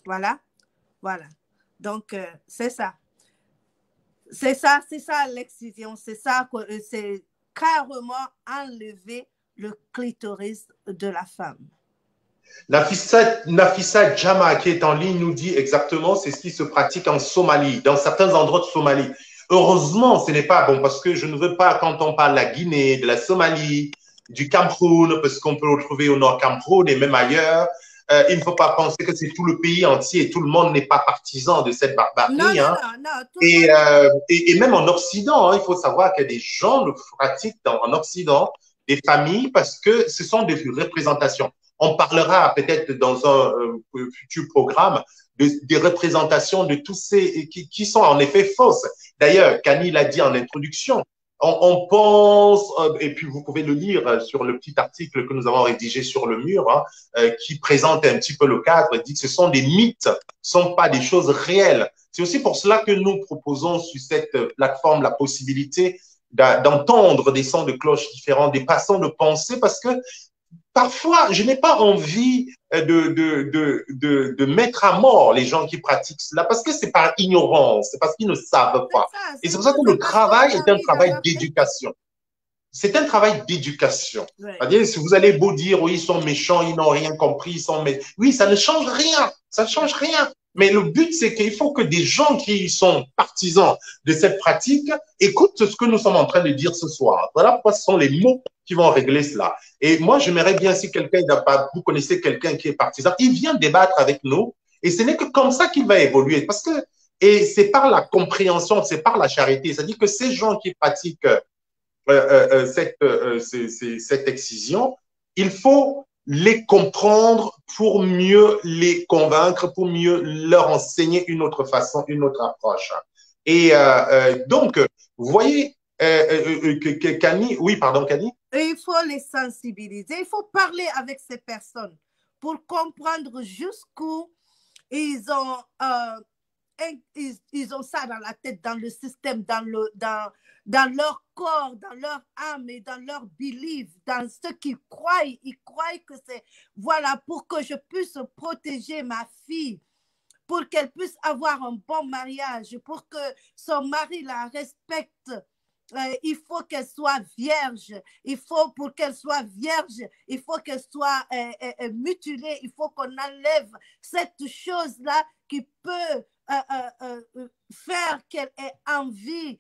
Voilà, voilà. Donc, c'est ça. C'est ça l'excision. C'est ça, c'est carrément enlever le clitoris de la femme. Nafissa Jama, qui est en ligne, nous dit exactement, c'est ce qui se pratique en Somalie, dans certains endroits de Somalie. Heureusement, ce n'est pas bon, parce que je ne veux pas, quand on parle de la Guinée, de la Somalie, du Cameroun, parce qu'on peut le trouver au nord Cameroun et même ailleurs, il ne faut pas penser que c'est tout le pays entier, tout le monde n'est pas partisan de cette Non, barbarie. non, Hein. non, non. Tout le monde... Et même en Occident, hein, il faut savoir que des gens le pratiquent en Occident, des familles, parce que ce sont des représentations. On parlera peut-être dans un futur programme des représentations de tous ces qui sont en effet fausses. D'ailleurs, Kani l'a dit en introduction, on pense, et puis vous pouvez le lire sur le petit article que nous avons rédigé sur le mur, hein, qui présente un petit peu le cadre, dit que ce sont des mythes, ce ne sont pas des choses réelles. C'est aussi pour cela que nous proposons sur cette plateforme la possibilité d'entendre des sons de cloche différents, des façons de penser, parce que parfois, je n'ai pas envie de mettre à mort les gens qui pratiquent cela parce que c'est par ignorance, c'est parce qu'ils ne savent pas. Et c'est pour ça que le travail est un travail d'éducation. C'est un travail d'éducation. Ouais. C'est-à-dire, si vous allez beau dire, oui, ils sont méchants, ils n'ont rien compris, ils sont oui, ça ne change rien. Ça ne change rien. Mais le but, c'est qu'il faut que des gens qui sont partisans de cette pratique écoutent ce que nous sommes en train de dire ce soir. Voilà pourquoi ce sont les mots qui vont régler cela. Et moi, j'aimerais bien, si quelqu'un n'a pas, vous connaissez quelqu'un qui est partisan, il vient débattre avec nous. Et ce n'est que comme ça qu'il va évoluer. Parce que, et c'est par la compréhension, c'est par la charité. C'est-à-dire que ces gens qui pratiquent cette excision, il faut les comprendre pour mieux les convaincre, pour mieux leur enseigner une autre façon, une autre approche. Et donc, vous voyez, Kani, oui, pardon, Kani. Il faut les sensibiliser, il faut parler avec ces personnes pour comprendre jusqu'où ils ont ça dans la tête, dans le système, dans leur corps, dans leur âme et dans leur belief, dans ce qu'ils croient. Ils croient que c'est, voilà, pour que je puisse protéger ma fille, pour qu'elle puisse avoir un bon mariage, pour que son mari la respecte. Il faut qu'elle soit vierge. Il faut, pour qu'elle soit vierge, il faut qu'elle soit mutilée. Il faut qu'on enlève cette chose-là qui peut faire qu'elle ait envie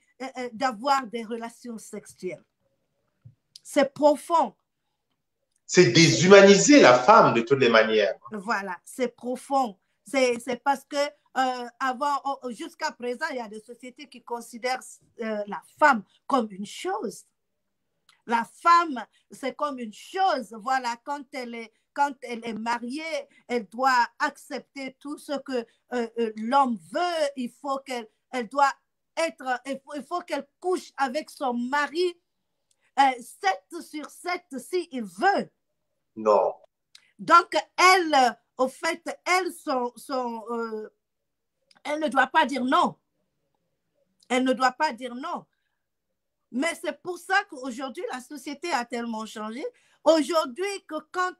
d'avoir des relations sexuelles. C'est profond. C'est déshumaniser la femme de toutes les manières. Voilà, c'est profond. C'est parce que avant, jusqu'à présent, il y a des sociétés qui considèrent la femme comme une chose. La femme, c'est comme une chose. Voilà, quand elle est mariée, elle doit accepter tout ce que l'homme veut. Il faut qu'elle doit être, il faut qu'elle couche avec son mari 7 sur 7 s'il veut. Non. Donc, elle, au fait, elle ne doit pas dire non. Elle ne doit pas dire non. Mais c'est pour ça qu'aujourd'hui, la société a tellement changé. Aujourd'hui, que quand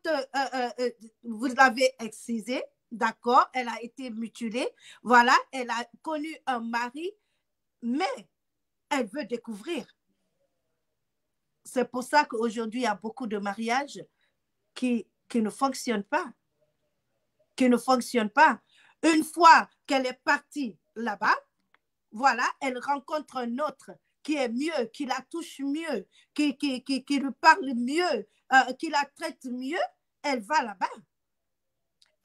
vous l'avez excisée, d'accord, elle a été mutilée, voilà, elle a connu un mari, mais elle veut découvrir. C'est pour ça qu'aujourd'hui, il y a beaucoup de mariages qui ne fonctionnent pas. Qui ne fonctionnent pas. Une fois qu'elle est partie là-bas, voilà, elle rencontre un autre qui est mieux, qui la touche mieux, qui lui parle mieux, qui la traite mieux, elle va là-bas.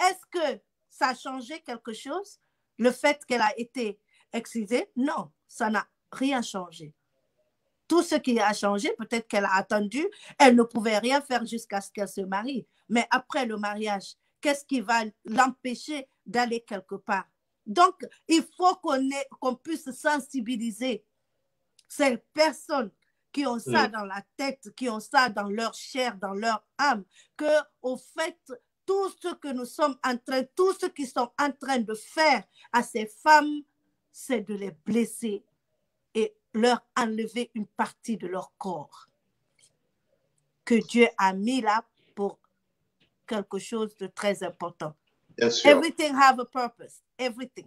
Est-ce que ça a changé quelque chose? Le fait qu'elle a été excisée? Non, ça n'a rien changé. Tout ce qui a changé, peut-être qu'elle a attendu, elle ne pouvait rien faire jusqu'à ce qu'elle se marie. Mais après le mariage, qu'est-ce qui va l'empêcher d'aller quelque part? Donc, il faut qu'on puisse sensibiliser ces personnes qui ont ça dans la tête, qui ont ça dans leur chair, dans leur âme, que au fait, tout ce que nous sommes en train, tout ce qu'ils sont en train de faire à ces femmes, c'est de les blesser et leur enlever une partie de leur corps que Dieu a mis là pour quelque chose de très important. Bien sûr. Everything have a purpose. Everything.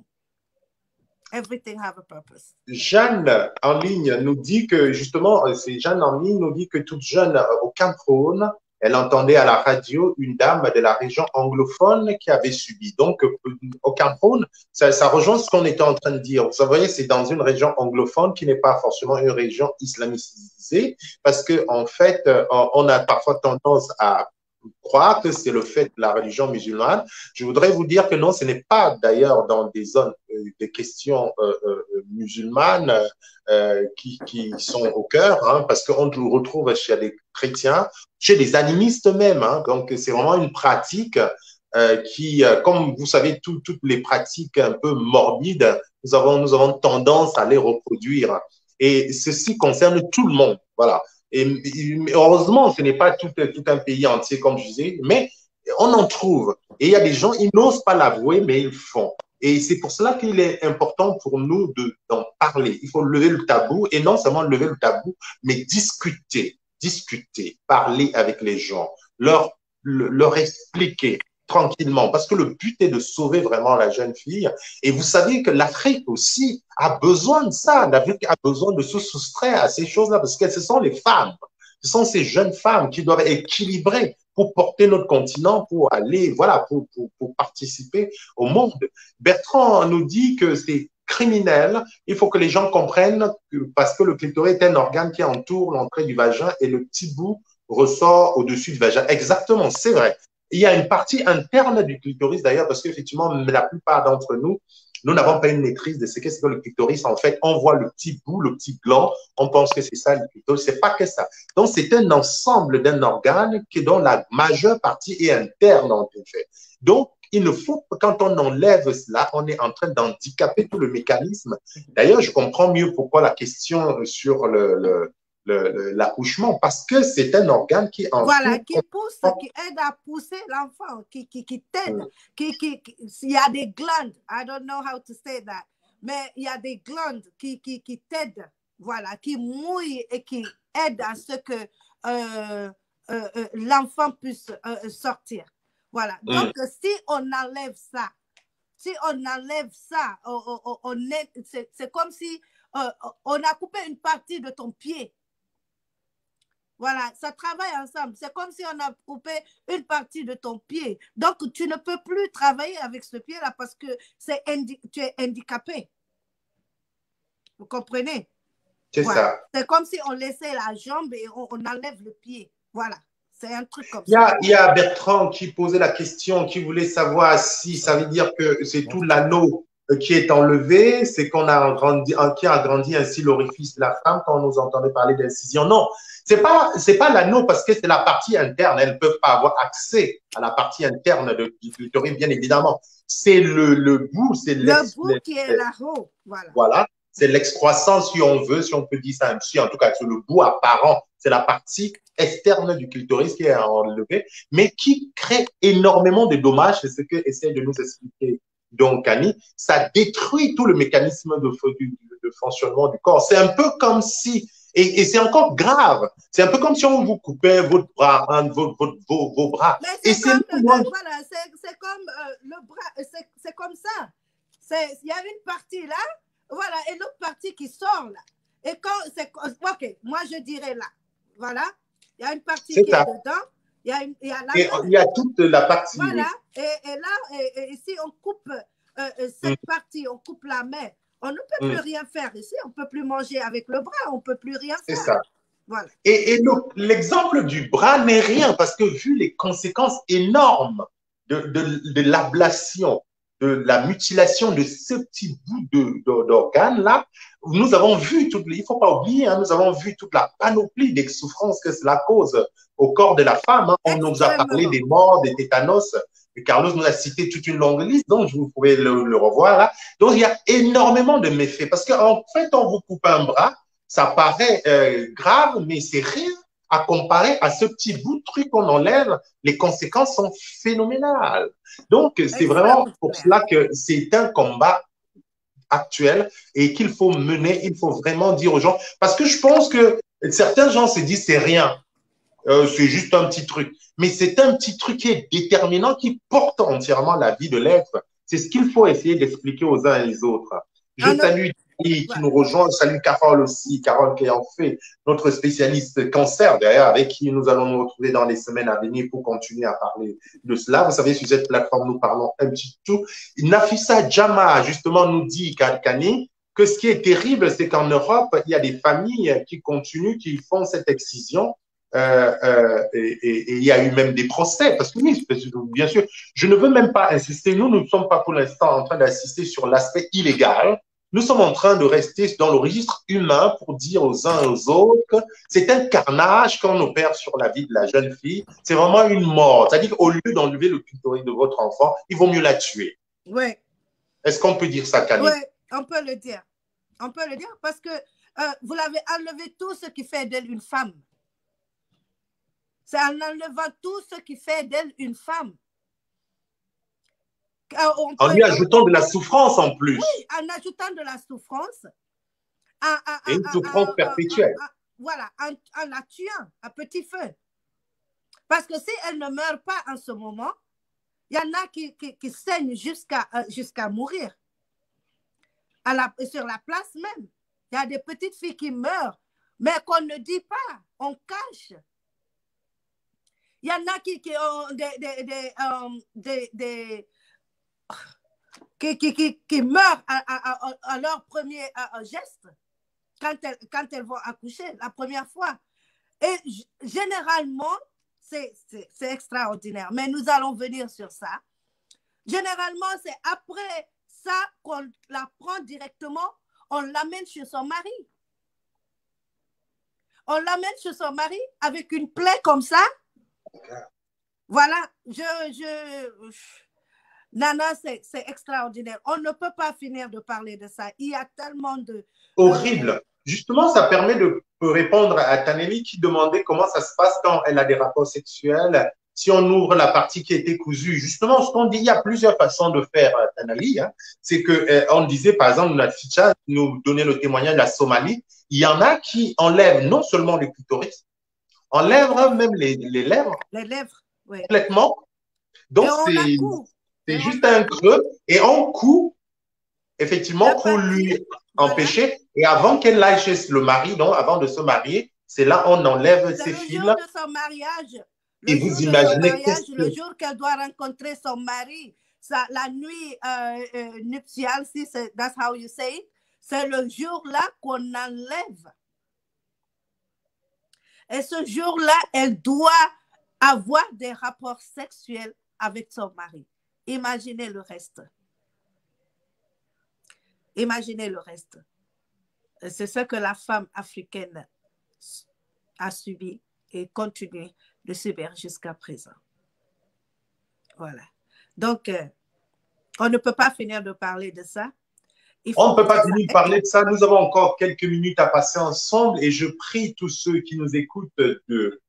Everything have a purpose. Jeanne en ligne nous dit que, justement, c'est Jeanne en ligne nous dit que toute jeune au Cameroun, elle entendait à la radio une dame de la région anglophone qui avait subi. Donc, au Cameroun, ça rejoint ce qu'on était en train de dire. Vous savez, c'est dans une région anglophone qui n'est pas forcément une région islamisée, parce que en fait, on a parfois tendance à croire que c'est le fait de la religion musulmane. Je voudrais vous dire que non, ce n'est pas d'ailleurs dans des zones des questions musulmanes qui sont au cœur, hein, parce qu'on le retrouve chez les chrétiens, chez les animistes même. Hein, donc, c'est vraiment une pratique qui, comme vous savez, toutes les pratiques un peu morbides, nous avons tendance à les reproduire. Et ceci concerne tout le monde. Voilà. Et heureusement, ce n'est pas tout un pays entier, comme je disais, mais on en trouve. Et il y a des gens, ils n'osent pas l'avouer, mais ils le font. Et c'est pour cela qu'il est important pour nous d'en parler. Il faut lever le tabou, et non seulement lever le tabou, mais discuter, parler avec les gens, leur expliquer tranquillement, parce que le but est de sauver vraiment la jeune fille. Et vous savez que l'Afrique aussi a besoin de ça. L'Afrique a besoin de se soustraire à ces choses-là, parce que ce sont les femmes, ce sont ces jeunes femmes qui doivent équilibrer pour porter notre continent, pour aller, voilà, pour participer au monde. Bertrand nous dit que c'est criminel. Il faut que les gens comprennent que, parce que le clitoris est un organe qui entoure l'entrée du vagin et le petit bout ressort au-dessus du vagin. Exactement, c'est vrai. Il y a une partie interne du clitoris d'ailleurs, parce qu'effectivement, la plupart d'entre nous, nous n'avons pas une maîtrise de ce qu'est le clitoris. En fait, on voit le petit bout, le petit gland, on pense que c'est ça le clitoris. C'est pas que ça. Donc, c'est un ensemble d'un organe dont la majeure partie est interne en fait. Donc, il ne faut, quand on enlève cela, on est en train d'handicaper tout le mécanisme. D'ailleurs, je comprends mieux pourquoi la question sur l'accouchement, parce que c'est un organe qui en voilà, qui pousse, qui aide à pousser l'enfant, qui t'aide, il y a des glandes, I don't know how to say that, mais il y a des glandes qui t'aident, voilà, qui mouillent et qui aident à ce que l'enfant puisse sortir. Voilà, donc si on enlève ça, c'est comme si on a coupé une partie de ton pied. Voilà, ça travaille ensemble. C'est comme si on a coupé une partie de ton pied. Donc, tu ne peux plus travailler avec ce pied-là parce que tu es handicapé. Vous comprenez? C'est ça. C'est comme si on laissait la jambe et on enlève le pied. Voilà, c'est un truc comme ça. Il y a Bertrand qui posait la question, qui voulait savoir si ça veut dire que c'est tout l'anneau qui est enlevé, c'est qu'on a agrandi ainsi l'orifice de la femme quand on nous entendait parler d'incision. Non, c'est pas l'anneau parce que c'est la partie interne. Elles ne peuvent pas avoir accès à la partie interne du clitoris, bien évidemment. C'est le bout, c'est le bout qui est là-haut. Voilà. C'est l'excroissance, si on veut, si on peut dire ça ainsi. En tout cas, c'est le bout apparent. C'est la partie externe du clitoris qui est enlevée, mais qui crée énormément de dommages. C'est ce que essaie de nous expliquer donc Annie. Ça détruit tout le mécanisme de fonctionnement du corps. C'est un peu comme si, et c'est encore grave, c'est un peu comme si on vous coupait votre bras, vos bras. Mais c'est comme, voilà, c'est comme le bras, c'est comme ça. Il y a une partie là, voilà, et l'autre partie qui sort là. Et quand c'est, ok, moi je dirais là, voilà, il y a une partie qui est dedans, il y a toute la partie. Voilà, et là, et si on coupe cette partie, on coupe la main, on ne peut plus rien faire ici, on ne peut plus manger avec le bras, on ne peut plus rien faire. C'est ça. Voilà. Et l'exemple du bras n'est rien parce que vu les conséquences énormes de l'ablation, de la mutilation de ce petit bout d'organe-là, nous avons vu, il ne faut pas oublier, hein, nous avons vu toute la panoplie des souffrances que cela cause au corps de la femme. Hein. On nous a parlé des morts, des tétanos. Et Carlos nous a cité toute une longue liste, donc vous pouvez le revoir là. Donc il y a énormément de méfaits parce qu'en fait, on vous coupe un bras, ça paraît grave, mais c'est rien à comparer à ce petit bout de truc qu'on enlève. Les conséquences sont phénoménales. Donc, c'est vraiment pour cela que c'est un combat actuel et qu'il faut mener. Il faut vraiment dire aux gens, parce que je pense que certains gens se disent c'est rien, c'est juste un petit truc. Mais c'est un petit truc qui est déterminant, qui porte entièrement la vie de l'être. C'est ce qu'il faut essayer d'expliquer aux uns et les autres. Je salue qui nous rejoint. Je salue Carole aussi, Carole qui en fait notre spécialiste cancer derrière, avec qui nous allons nous retrouver dans les semaines à venir pour continuer à parler de cela. Vous savez, sur cette plateforme, nous parlons un petit peu. Nafissa Djama, justement, nous dit, Kani, que ce qui est terrible, c'est qu'en Europe, il y a des familles qui continuent, qui font cette excision. Et il y a eu même des procès, parce que oui, bien sûr, je ne veux même pas insister, nous ne sommes pas pour l'instant en train d'insister sur l'aspect illégal. Nous sommes en train de rester dans le registre humain pour dire aux uns et aux autres, c'est un carnage qu'on opère sur la vie de la jeune fille. C'est vraiment une mort. C'est-à-dire qu'au lieu d'enlever le clitoris de votre enfant, il vaut mieux la tuer. Oui. Est-ce qu'on peut dire ça, Camille? Oui, on peut le dire. On peut le dire parce que vous l'avez enlevé tout ce qui fait d'elle une femme. C'est en enlevant tout ce qui fait d'elle une femme. En lui ajoutant de la souffrance en plus. Oui, en ajoutant de la souffrance. Et une souffrance perpétuelle. Voilà, en la tuant à petit feu. Parce que si elle ne meurt pas en ce moment, il y en a qui saignent jusqu'à mourir. Sur la place même. Il y a des petites filles qui meurent, mais qu'on ne dit pas, on cache. Il y en a qui ont qui meurent à leur premier geste quand elles vont accoucher la première fois. Et généralement, c'est extraordinaire. Mais nous allons venir sur ça. Généralement, c'est après ça qu'on la prend directement, on l'amène chez son mari. On l'amène chez son mari avec une plaie comme ça. Voilà, Nana, c'est extraordinaire. On ne peut pas finir de parler de ça. Il y a tellement de... Horrible. Justement, ça permet de répondre à Taneli qui demandait comment ça se passe quand elle a des rapports sexuels. Si on ouvre la partie qui était cousue, justement, ce qu'on dit, il y a plusieurs façons de faire, Taneli. Hein. C'est qu'on disait, par exemple, Nafissa nous donnait le témoignage de la Somalie. Il y en a qui enlèvent non seulement les clitoris, enlèvent même les lèvres. Les lèvres, oui. Complètement. Donc, c'est juste un creux et on coupe, effectivement, pour lui empêcher. Et avant qu'elle aille chez le mari, donc avant de se marier, c'est là on enlève ces fils. Le jour de son mariage. Et vous imaginez le jour qu'elle doit rencontrer son mari, la nuit nuptiale, si that's how you say it, c'est le jour-là qu'on enlève. Et ce jour-là, elle doit avoir des rapports sexuels avec son mari. Imaginez le reste. Imaginez le reste. C'est ce que la femme africaine a subi et continue de subir jusqu'à présent. Voilà. Donc, on ne peut pas finir de parler de ça. On ne peut pas finir de parler de ça. Nous avons encore quelques minutes à passer ensemble et je prie tous ceux qui nous écoutent de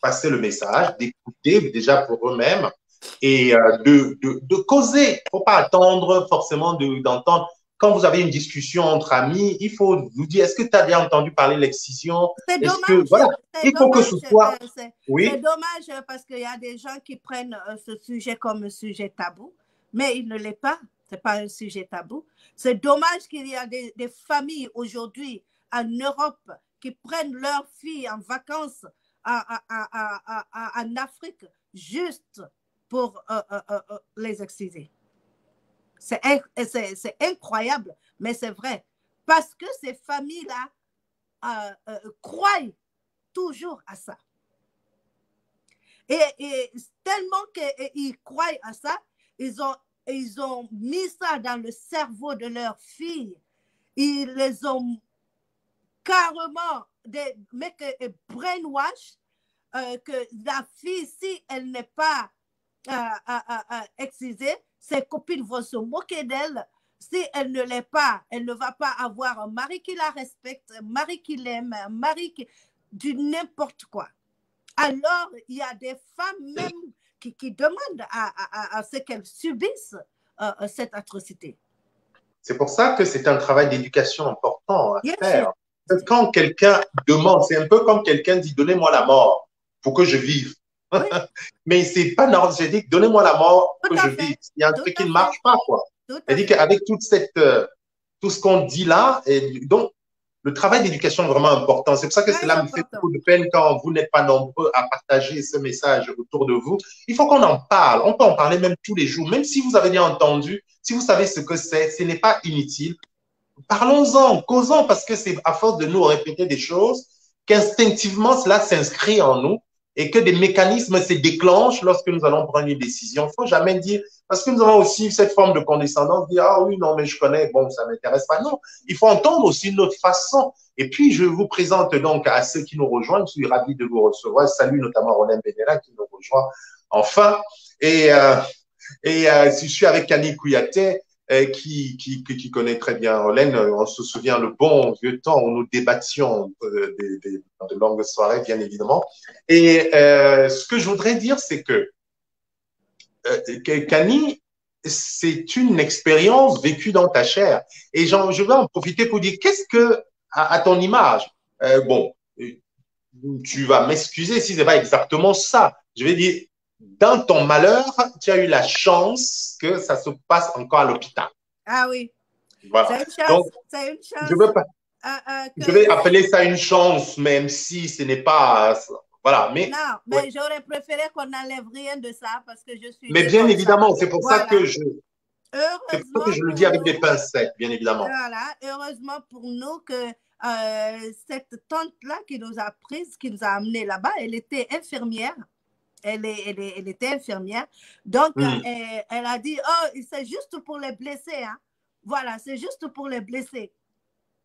passer le message, d'écouter déjà pour eux-mêmes et de causer. Il ne faut pas attendre forcément d'entendre. Quand vous avez une discussion entre amis, il faut vous dire, est-ce que tu as bien entendu parler de l'excision? C'est dommage. Voilà, il faut que ce soit... Oui. C'est dommage parce qu'il y a des gens qui prennent ce sujet comme un sujet tabou, mais il ne l'est pas. Ce n'est pas un sujet tabou. C'est dommage qu'il y a des familles aujourd'hui en Europe qui prennent leurs filles en vacances en Afrique juste pour les exciser. C'est incroyable, mais c'est vrai. Parce que ces familles-là croient toujours à ça. Et tellement qu'ils croient à ça, ils ont mis ça dans le cerveau de leurs filles. Ils les ont carrément brainwash que la fille, si elle n'est pas excisée, ses copines vont se moquer d'elle. Si elle ne l'est pas, elle ne va pas avoir un mari qui la respecte, un mari qui l'aime, un mari du n'importe quoi. Alors, il y a des femmes même qui demandent à ce qu'elles subissent cette atrocité. C'est pour ça que c'est un travail d'éducation important à Bien faire. sûr. Quand quelqu'un demande, c'est un peu comme quelqu'un dit, donnez-moi la mort pour que je vive. Oui. Mais c'est pas normal. J'ai dit, donnez-moi la mort pour que je vive. Il y a un truc qui ne marche pas, quoi. C'est-à-dire qu'avec tout ce qu'on dit là, et donc, le travail d'éducation est vraiment important. C'est pour ça que cela me fait beaucoup de peine quand vous n'êtes pas nombreux à partager ce message autour de vous. Il faut qu'on en parle. On peut en parler même tous les jours. Même si vous avez bien entendu, si vous savez ce que c'est, ce n'est pas inutile. Parlons-en, causons, parce que c'est à force de nous répéter des choses qu'instinctivement, cela s'inscrit en nous et que des mécanismes se déclenchent lorsque nous allons prendre une décision. Il ne faut jamais dire, parce que nous avons aussi cette forme de condescendance, dire, ah oui, non, mais je connais, bon, ça ne m'intéresse pas. Non, il faut entendre aussi notre façon. Et puis, je vous présente donc à ceux qui nous rejoignent. Je suis ravi de vous recevoir. Salut notamment Ronen Benella qui nous rejoint enfin. Et je suis avec Kani Kouyaté, qui connaît très bien Rolène. On se souvient le bon vieux temps où nous débattions de longues soirées, bien évidemment. Et ce que je voudrais dire, c'est que Kani, c'est une expérience vécue dans ta chair. Et je vais en profiter pour dire, qu'est-ce que, à ton image, bon, tu vas m'excuser si ce n'est pas exactement ça. Je vais dire, dans ton malheur, tu as eu la chance que ça se passe encore à l'hôpital. Ah oui. Voilà. C'est une chance. Je vais appeler ça une chance, même si ce n'est pas... Voilà, mais... Non, mais ouais. J'aurais préféré qu'on n'enlève rien de ça parce que je suis... Mais bien évidemment, c'est pour ça que je... C'est pour ça que je le dis avec des pincettes, bien évidemment. Voilà, heureusement pour nous que cette tante-là qui nous a prises, qui nous a amenés là-bas, elle était infirmière. Elle était infirmière. Donc, elle a dit, oh, c'est juste pour les blessés. Hein. Voilà, c'est juste pour les blessés.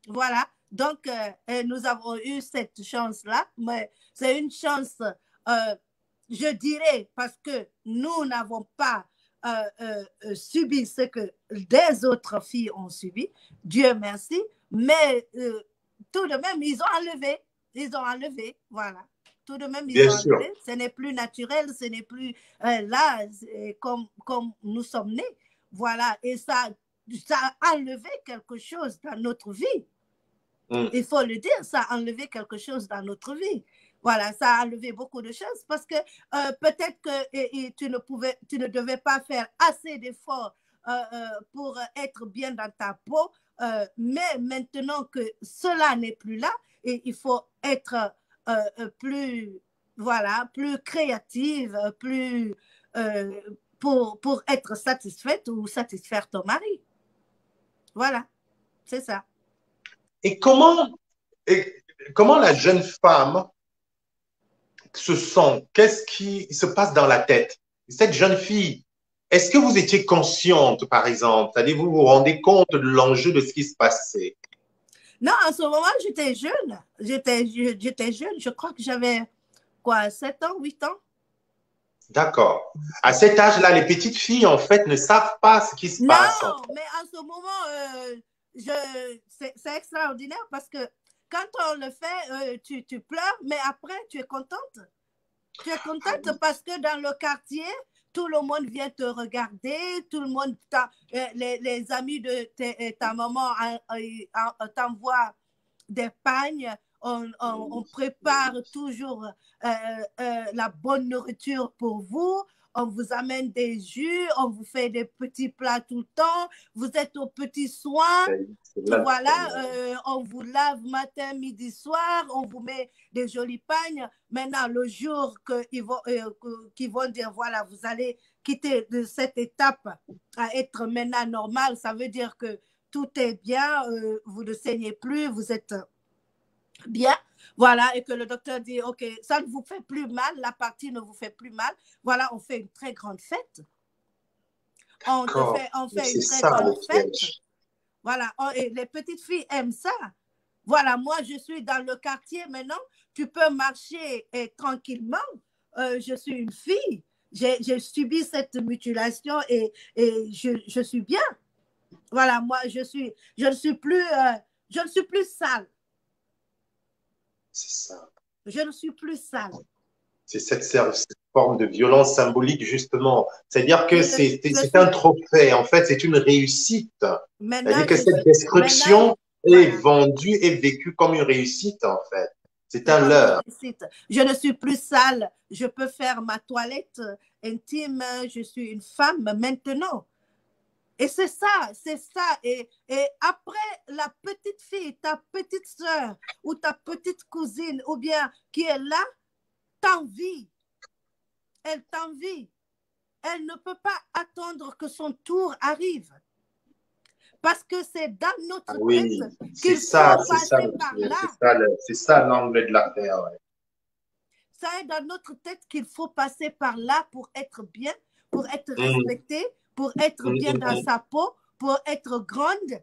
Voilà. Donc, nous avons eu cette chance-là. Mais c'est une chance, je dirais, parce que nous n'avons pas subi ce que des autres filles ont subi. Dieu merci. Mais tout de même, ils ont enlevé. Ils ont enlevé. Voilà. Tout de même, ils ont enlevé. Ce n'est plus naturel, ce n'est plus là comme nous sommes nés. Voilà. Et ça a enlevé quelque chose dans notre vie. Il faut le dire, ça a enlevé quelque chose dans notre vie. Voilà, ça a enlevé beaucoup de choses parce que peut-être que tu ne devais pas faire assez d'efforts pour être bien dans ta peau, mais maintenant que cela n'est plus là, et il faut être plus créative, plus pour être satisfaite ou satisfaire ton mari. Voilà, c'est ça. Et comment la jeune femme se sent? Qu'est-ce qui se passe dans la tête? Cette jeune fille, est-ce que vous étiez consciente, par exemple? C'est-à-dire, vous vous rendez compte de l'enjeu de ce qui se passait? Non, en ce moment, j'étais jeune. J'étais jeune. Je crois que j'avais, 7 ans, 8 ans. D'accord. À cet âge-là, les petites filles, en fait, ne savent pas ce qui se passe. Non, mais en ce moment, c'est extraordinaire parce que quand on le fait, tu pleures, mais après, tu es contente. Tu es contente parce que dans le quartier, tout le monde vient te regarder, tout le monde, les amis de ta maman t'envoient des pagnes, on prépare toujours la bonne nourriture pour vous, on vous amène des jus, on vous fait des petits plats tout le temps, vous êtes aux petits soins, voilà, on vous lave matin, midi, soir, on vous met des jolis pagnes. Maintenant, le jour qu'ils vont dire, voilà, vous allez quitter de cette étape à être maintenant normal, ça veut dire que tout est bien, vous ne saignez plus, vous êtes bien, voilà, et que le docteur dit, OK, ça ne vous fait plus mal, la partie ne vous fait plus mal, voilà, on fait une très grande fête. On fait une très grande fête. Voilà, et les petites filles aiment ça. Voilà, moi, je suis dans le quartier maintenant, tu peux marcher tranquillement. Je suis une fille, j'ai subi cette mutilation et je suis bien. Voilà, moi, je ne suis plus sale. C'est ça. Je ne suis plus sale. C'est cette forme de violence symbolique, justement. C'est-à-dire que c'est un trophée, en fait, c'est une réussite. C'est-à-dire que cette destruction est vendue et vécue comme une réussite, en fait. C'est un leurre. Je ne suis plus sale. Je peux faire ma toilette intime. Je suis une femme maintenant. Et c'est ça, c'est ça. Et après, la petite fille, ta petite soeur ou ta petite cousine ou bien qui est là, t'envie. Elle t'envie. Elle ne peut pas attendre que son tour arrive. Parce que c'est dans notre tête qu'il faut passer par là. C'est ça l'angle de l'affaire. Ouais. Ça est dans notre tête qu'il faut passer par là pour être bien, pour être respecté, pour être bien dans sa peau, pour être grande,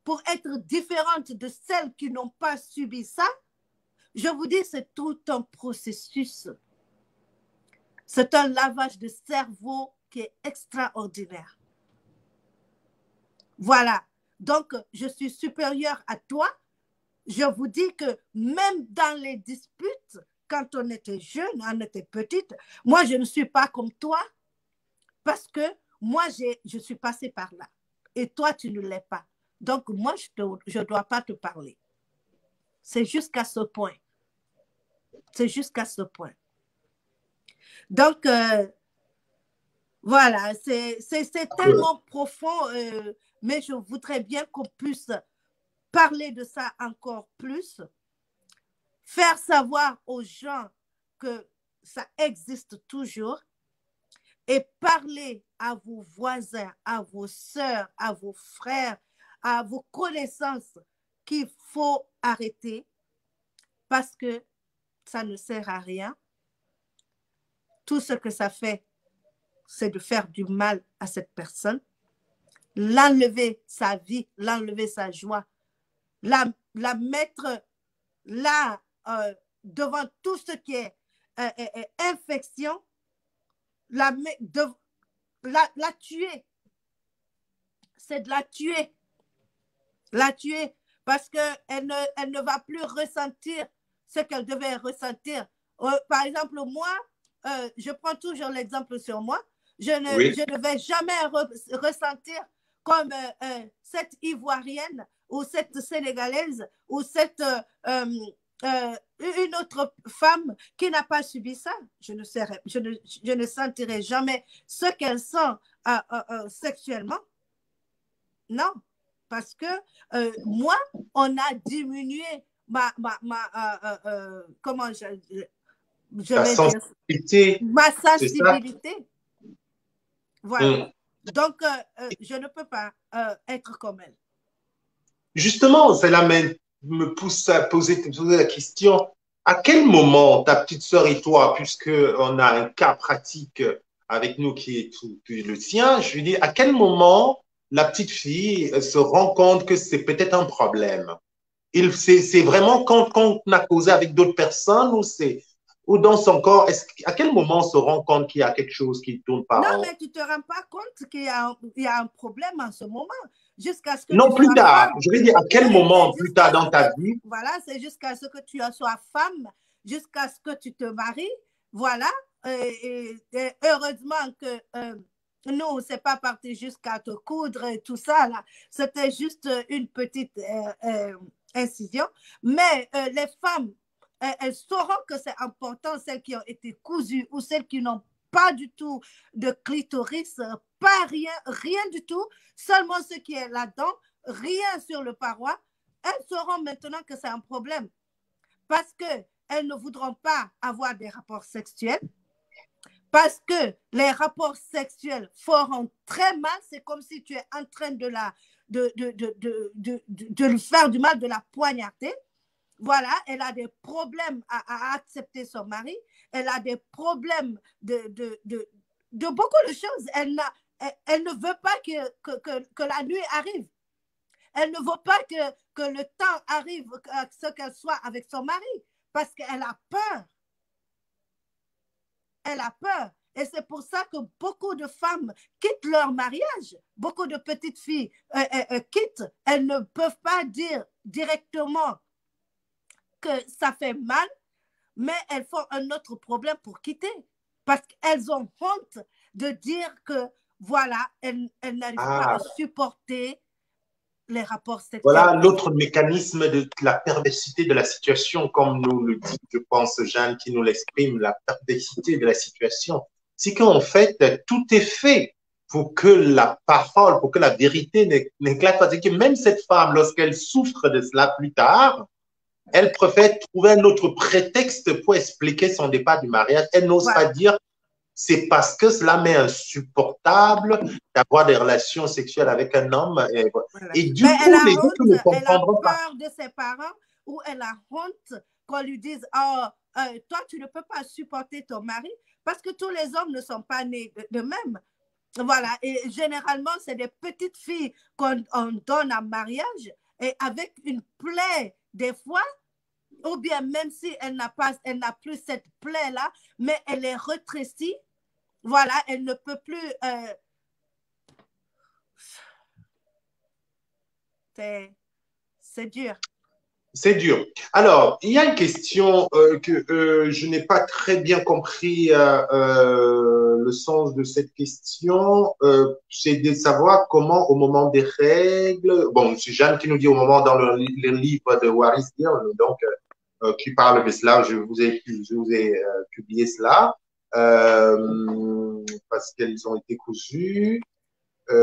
pour être différente de celles qui n'ont pas subi ça. Je vous dis, c'est tout un processus. C'est un lavage de cerveau qui est extraordinaire. Voilà. Donc, je suis supérieure à toi. Je vous dis que même dans les disputes, quand on était jeune, on était petite, moi, je ne suis pas comme toi parce que moi, je suis passée par là. Et toi, tu ne l'es pas. Donc, moi, je ne dois pas te parler. C'est jusqu'à ce point. C'est jusqu'à ce point. Donc, voilà, c'est tellement profond, mais je voudrais bien qu'on puisse parler de ça encore plus, faire savoir aux gens que ça existe toujours et parler à vos voisins, à vos sœurs, à vos frères, à vos connaissances qu'il faut arrêter parce que ça ne sert à rien. Tout ce que ça fait, c'est de faire du mal à cette personne, l'enlever sa vie, l'enlever sa joie, la mettre là devant tout ce qui est infection, la tuer. C'est de la tuer. La tuer parce qu'elle ne va plus ressentir ce qu'elle devait ressentir. Par exemple, moi, je prends toujours l'exemple sur moi, je ne vais jamais ressentir comme cette Ivoirienne ou cette Sénégalaise ou cette une autre femme qui n'a pas subi ça. Je ne sentirai jamais ce qu'elle sent sexuellement. Non, parce que moi, on a diminué comment je vais sensibilité. Dire, ma sensibilité. Voilà. Donc, je ne peux pas être comme elle. Justement, cela me pousse à poser la question, à quel moment ta petite sœur et toi, puisqu'on a un cas pratique avec nous qui est le sien, je lui dis, à quel moment la petite fille se rend compte que c'est peut-être un problème? C'est vraiment quand on a causé avec d'autres personnes ou dans son corps, à quel moment on se rend compte qu'il y a quelque chose qui ne tourne pas Non, mais tu ne te rends pas compte qu'il y a un problème en ce moment. Jusqu'à ce que non, plus tard. femme. Je veux dire, à quel moment plus tard dans ta vie? Voilà, c'est jusqu'à ce que tu sois femme, jusqu'à ce que tu te maries. Voilà. Et heureusement que nous, c'est pas parti jusqu'à te coudre et tout ça, là. C'était juste une petite incision. Mais les femmes, elles sauront que c'est important, celles qui ont été cousues ou celles qui n'ont pas du tout de clitoris, pas rien du tout, seulement ce qui est là-dedans, rien sur le paroi. Elles sauront maintenant que c'est un problème parce qu'elles ne voudront pas avoir des rapports sexuels, Parce que les rapports sexuels feront très mal. C'est comme si tu es en train de lui faire du mal, de la poignarder. Voilà, elle a des problèmes à accepter son mari. Elle a des problèmes de beaucoup de choses. Elle ne veut pas que la nuit arrive. Elle ne veut pas que le temps arrive, ce qu'elle soit avec son mari, parce qu'elle a peur. Elle a peur. Et c'est pour ça que beaucoup de femmes quittent leur mariage. Beaucoup de petites filles quittent. Elles ne peuvent pas dire directement que ça fait mal, mais elles font un autre problème pour quitter. Parce qu'elles ont honte de dire que, voilà, elles n'arrivent pas à supporter les rapports sexuels. Voilà l'autre mécanisme de la perversité de la situation, comme nous le dit, je pense, Jeanne, qui nous l'exprime, la perversité de la situation. C'est qu'en fait, tout est fait pour que la parole, pour que la vérité n'éclate pas. C'est que même cette femme, lorsqu'elle souffre de cela plus tard, elle préfère trouver un autre prétexte pour expliquer son départ du mariage. Elle n'ose pas dire c'est parce que cela m'est insupportable d'avoir des relations sexuelles avec un homme. Et du coup, les autres ne comprendront pas. Elle a peur de ses parents ou elle a honte qu'on lui dise oh, toi, tu ne peux pas supporter ton mari parce que tous les hommes ne sont pas nés de même. Voilà. Et généralement, c'est des petites filles qu'on donne en mariage et avec une plaie, des fois, ou bien même si elle n'a plus cette plaie-là, mais elle est rétrécie. Voilà, elle ne peut plus. C'est dur. C'est dur. Alors, il y a une question que je n'ai pas très bien compris le sens de cette question. C'est de savoir comment, au moment des règles, bon, c'est Jeanne qui nous dit au moment dans le livre de Waris Dirn, donc qui parle de cela. Je vous ai publié cela parce qu'elles ont été cousues. Il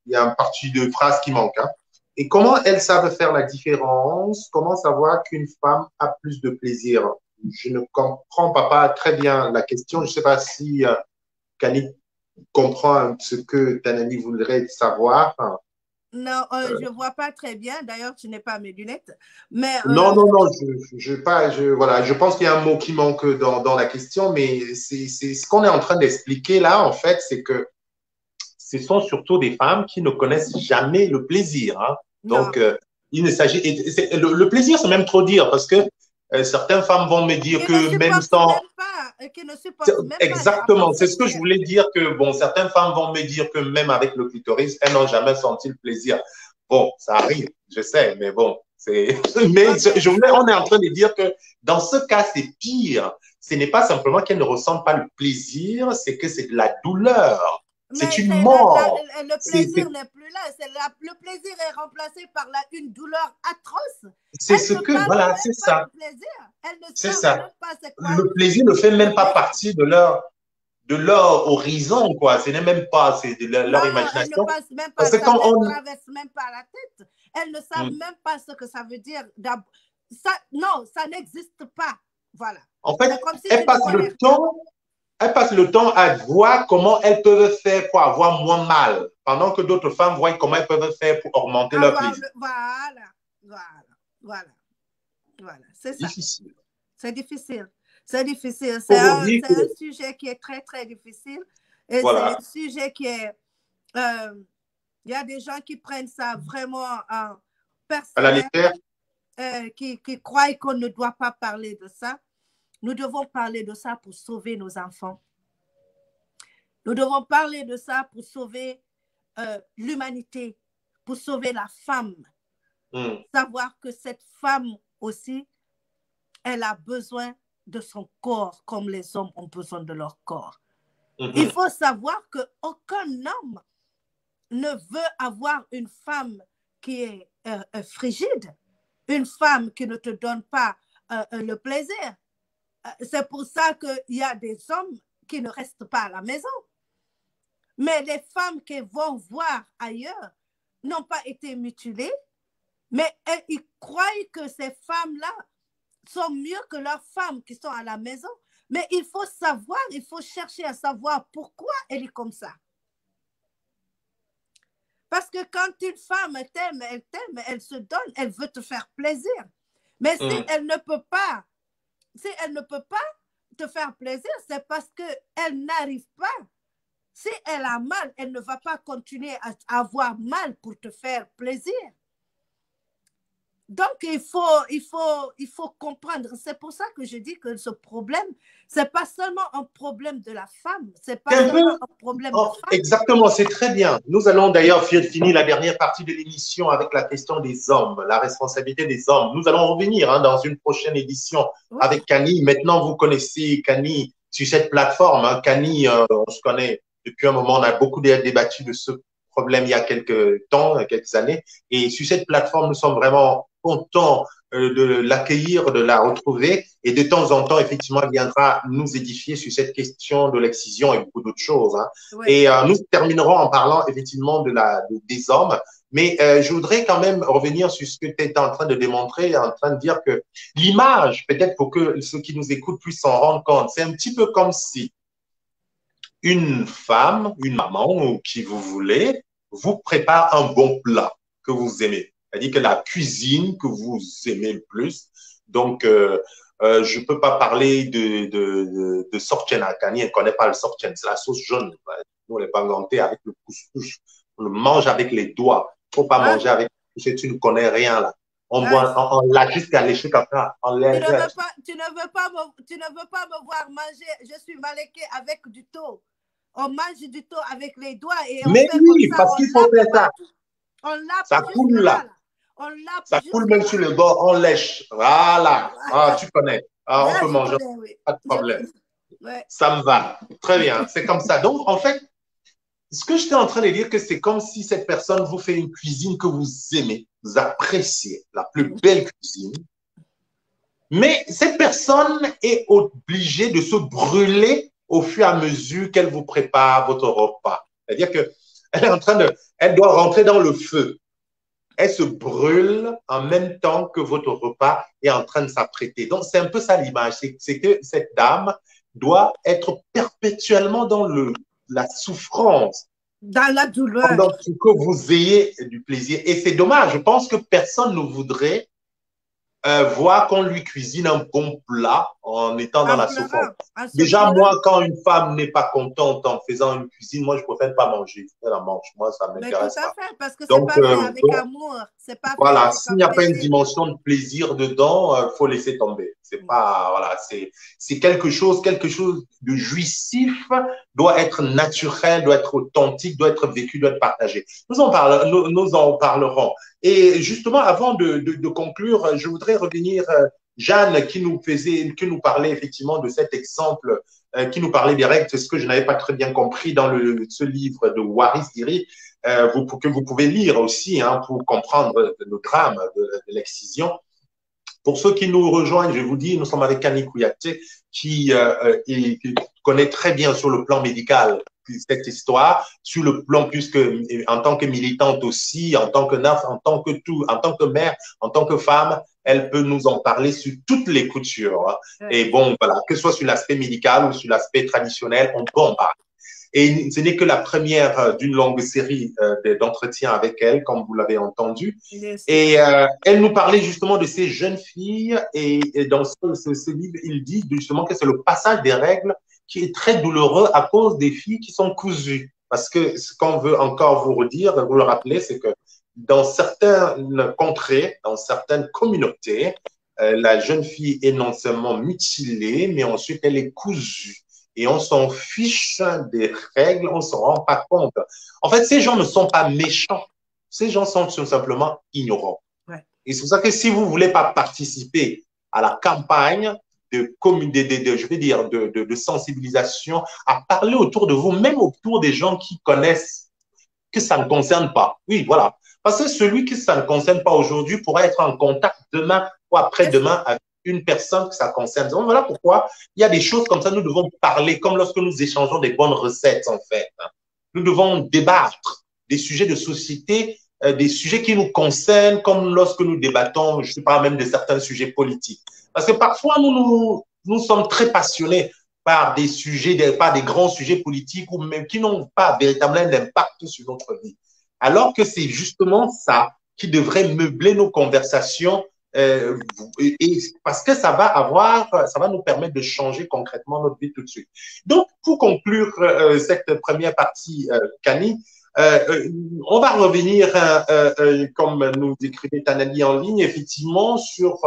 y a une partie de phrase qui manque. Hein. Et comment elles savent faire la différence? Comment savoir qu'une femme a plus de plaisir? Je ne comprends pas très bien la question. Je ne sais pas si Kani comprend ce que Tanani voudrait savoir. Non, je ne vois pas très bien. D'ailleurs, tu n'es pas mes lunettes. Mais, non, voilà, je pense qu'il y a un mot qui manque dans la question, mais c'est ce qu'on est en train d'expliquer là, en fait, c'est que ce sont surtout des femmes qui ne connaissent jamais le plaisir. Hein. Donc, il ne s'agit. Le plaisir, c'est même trop dire, parce que certaines femmes vont me dire que même sans. Exactement, c'est ce que je voulais dire, que bon, certaines femmes vont me dire que même avec le clitoris, elles n'ont jamais senti le plaisir. Bon, ça arrive, je sais, mais bon, c'est. Mais on est en train de dire que dans ce cas, c'est pire. Ce n'est pas simplement qu'elles ne ressentent pas le plaisir, c'est que c'est de la douleur. C'est une mort. Le plaisir n'est plus là. Le plaisir est remplacé par une douleur atroce. C'est ce que, voilà, c'est ça. C'est ça. Le plaisir ne fait même pas partie de leur horizon, quoi. Ce n'est même pas, c'est de leur imagination. Elle ne passe même pas, ça ne traverse même pas la tête. Elles ne savent même pas ce que ça veut dire. Non, ça n'existe pas. Voilà. En fait, elles passent le temps à voir comment elles peuvent faire pour avoir moins mal, pendant que d'autres femmes voient comment elles peuvent faire pour augmenter leur plaisir. Voilà. C'est ça. Difficile. C'est difficile. C'est difficile. C'est un sujet qui est très, très difficile. Et voilà. C'est un sujet qui est... Il y a des gens qui prennent ça vraiment personnel, qui croient qu'on ne doit pas parler de ça. Nous devons parler de ça pour sauver nos enfants. Nous devons parler de ça pour sauver l'humanité, pour sauver la femme. Savoir que cette femme aussi, elle a besoin de son corps comme les hommes ont besoin de leur corps. Il faut savoir qu'aucun homme ne veut avoir une femme qui est frigide, une femme qui ne te donne pas le plaisir. C'est pour ça qu'il y a des hommes qui ne restent pas à la maison. Mais les femmes qui vont voir ailleurs n'ont pas été mutilées, mais ils croient que ces femmes-là sont mieux que leurs femmes qui sont à la maison Mais il faut savoir, il faut chercher à savoir pourquoi elle est comme ça. Parce que quand une femme t'aime, elle se donne, elle veut te faire plaisir. Mais si elle ne peut pas, te faire plaisir, c'est parce qu'elle n'arrive pas. Si elle a mal, elle ne va pas continuer à avoir mal pour te faire plaisir. Donc, il faut comprendre. C'est pour ça que je dis que ce problème, ce n'est pas seulement un problème de la femme, c'est pas seulement un problème de femme. Exactement, c'est très bien. Nous allons d'ailleurs finir la dernière partie de l'émission avec la question des hommes, la responsabilité des hommes. Nous allons revenir dans une prochaine édition avec Kani. Maintenant, vous connaissez Kani sur cette plateforme. Kani, on se connaît depuis un moment, on a beaucoup débattu de ce problème il y a quelques temps, quelques années. Et sur cette plateforme, nous sommes vraiment contents de l'accueillir, de la retrouver. Et de temps en temps, effectivement, elle viendra nous édifier sur cette question de l'excision et beaucoup d'autres choses. Et nous terminerons en parlant effectivement des hommes. Mais je voudrais quand même revenir sur ce que tu étais en train de démontrer, en train de dire que l'image, peut-être pour que ceux qui nous écoutent puissent s'en rendre compte, c'est un petit peu comme si une femme, une maman ou qui vous voulez, vous prépare un bon plat que vous aimez. C'est-à-dire que la cuisine que vous aimez le plus. Donc, je ne peux pas parler de sorchen à Kani, elle ne connaît pas le sorchen, c'est la sauce jaune. Nous, on n'est pas inventé avec le couscous. On le mange avec les doigts. Il ne faut pas manger avec le couscous, tu ne connais rien là. On l'a jusqu'à lécher comme ça. Tu ne veux pas me voir manger. Je suis Maleke avec du thau. On mange du thau avec les doigts et on mais fait oui, comme ça, parce qu'il faut faire ça. On lappe ça coule là. On lappe ça coule même sur le bord, on lèche. Voilà. Ah, tu connais. Ah, on peut manger. Oui. Pas de problème. Ça me va. Très bien. C'est comme ça. Donc, en fait, ce que j'étais en train de dire, que c'est comme si cette personne vous fait une cuisine que vous aimez, vous appréciez, la plus belle cuisine. Mais cette personne est obligée de se brûler au fur et à mesure qu'elle vous prépare votre repas. C'est-à-dire elle doit rentrer dans le feu. Elle se brûle en même temps que votre repas est en train de s'apprêter. Donc, c'est un peu ça l'image. C'est que cette dame doit être perpétuellement dans la souffrance. Dans la douleur. Pendant que vous ayez du plaisir. Et c'est dommage. Je pense que personne ne voudrait voir qu'on lui cuisine un bon plat en étant dans la souffrance. Déjà, moi, quand une femme n'est pas contente en faisant une cuisine, moi, je préfère pas manger. Je la mange. Moi, ça ne m'intéresse pas. Tout à fait, parce que c'est pas fait avec amour. Voilà, s'il n'y a pas une dimension de plaisir dedans, il faut laisser tomber. C'est pas, voilà, c'est quelque chose de jouissif, doit être naturel, doit être authentique, doit être vécu, doit être partagé. Nous en parlerons. Et justement, avant de conclure, je voudrais revenir, Jeanne, qui nous parlait effectivement de cet exemple, qui nous parlait des règles, c'est ce que je n'avais pas très bien compris dans ce livre de Waris Dirie, que vous pouvez lire aussi pour comprendre le drame de l'excision. Pour ceux qui nous rejoignent, je vous dis, nous sommes avec Kani Kouyaté, qui connaît très bien sur le plan médical cette histoire, sur le plan puisque en tant que militante aussi, en tant que NAF, en tant que tout, en tant que mère, en tant que femme, elle peut nous en parler sur toutes les coutures. Et bon, voilà, que ce soit sur l'aspect médical ou sur l'aspect traditionnel, on peut en parler. Et ce n'est que la première d'une longue série d'entretiens avec elle, comme vous l'avez entendu. Et elle nous parlait justement de ces jeunes filles. Et dans ce livre, il dit justement que c'est le passage des règles qui est très douloureux à cause des filles qui sont cousues. Parce que ce qu'on veut encore vous redire, vous le rappeler, c'est que dans certaines contrées, dans certaines communautés, la jeune fille est non seulement mutilée, mais ensuite elle est cousue. Et on s'en fiche des règles, on ne s'en rend pas compte. En fait, ces gens ne sont pas méchants. Ces gens sont tout simplement ignorants. Et c'est pour ça que si vous ne voulez pas participer à la campagne de sensibilisation, à parler autour de vous, même autour des gens qui connaissent que ça ne concerne pas. Oui, voilà. Parce que celui que ça ne concerne pas aujourd'hui pourra être en contact demain ou après-demain avec une personne que ça concerne. Donc, voilà pourquoi il y a des choses comme ça, nous devons parler, comme lorsque nous échangeons des bonnes recettes, en fait. Nous devons débattre des sujets de société, des sujets qui nous concernent, comme lorsque nous débattons, je parle même de certains sujets politiques. Parce que parfois, nous sommes très passionnés. par des sujets, par des grands sujets politiques ou même qui n'ont pas véritablement d'impact sur notre vie. Alors que c'est justement ça qui devrait meubler nos conversations et parce que ça va nous permettre de changer concrètement notre vie tout de suite. Donc, pour conclure cette première partie, Kani, on va revenir, comme nous décrivait Tanali en ligne, effectivement, sur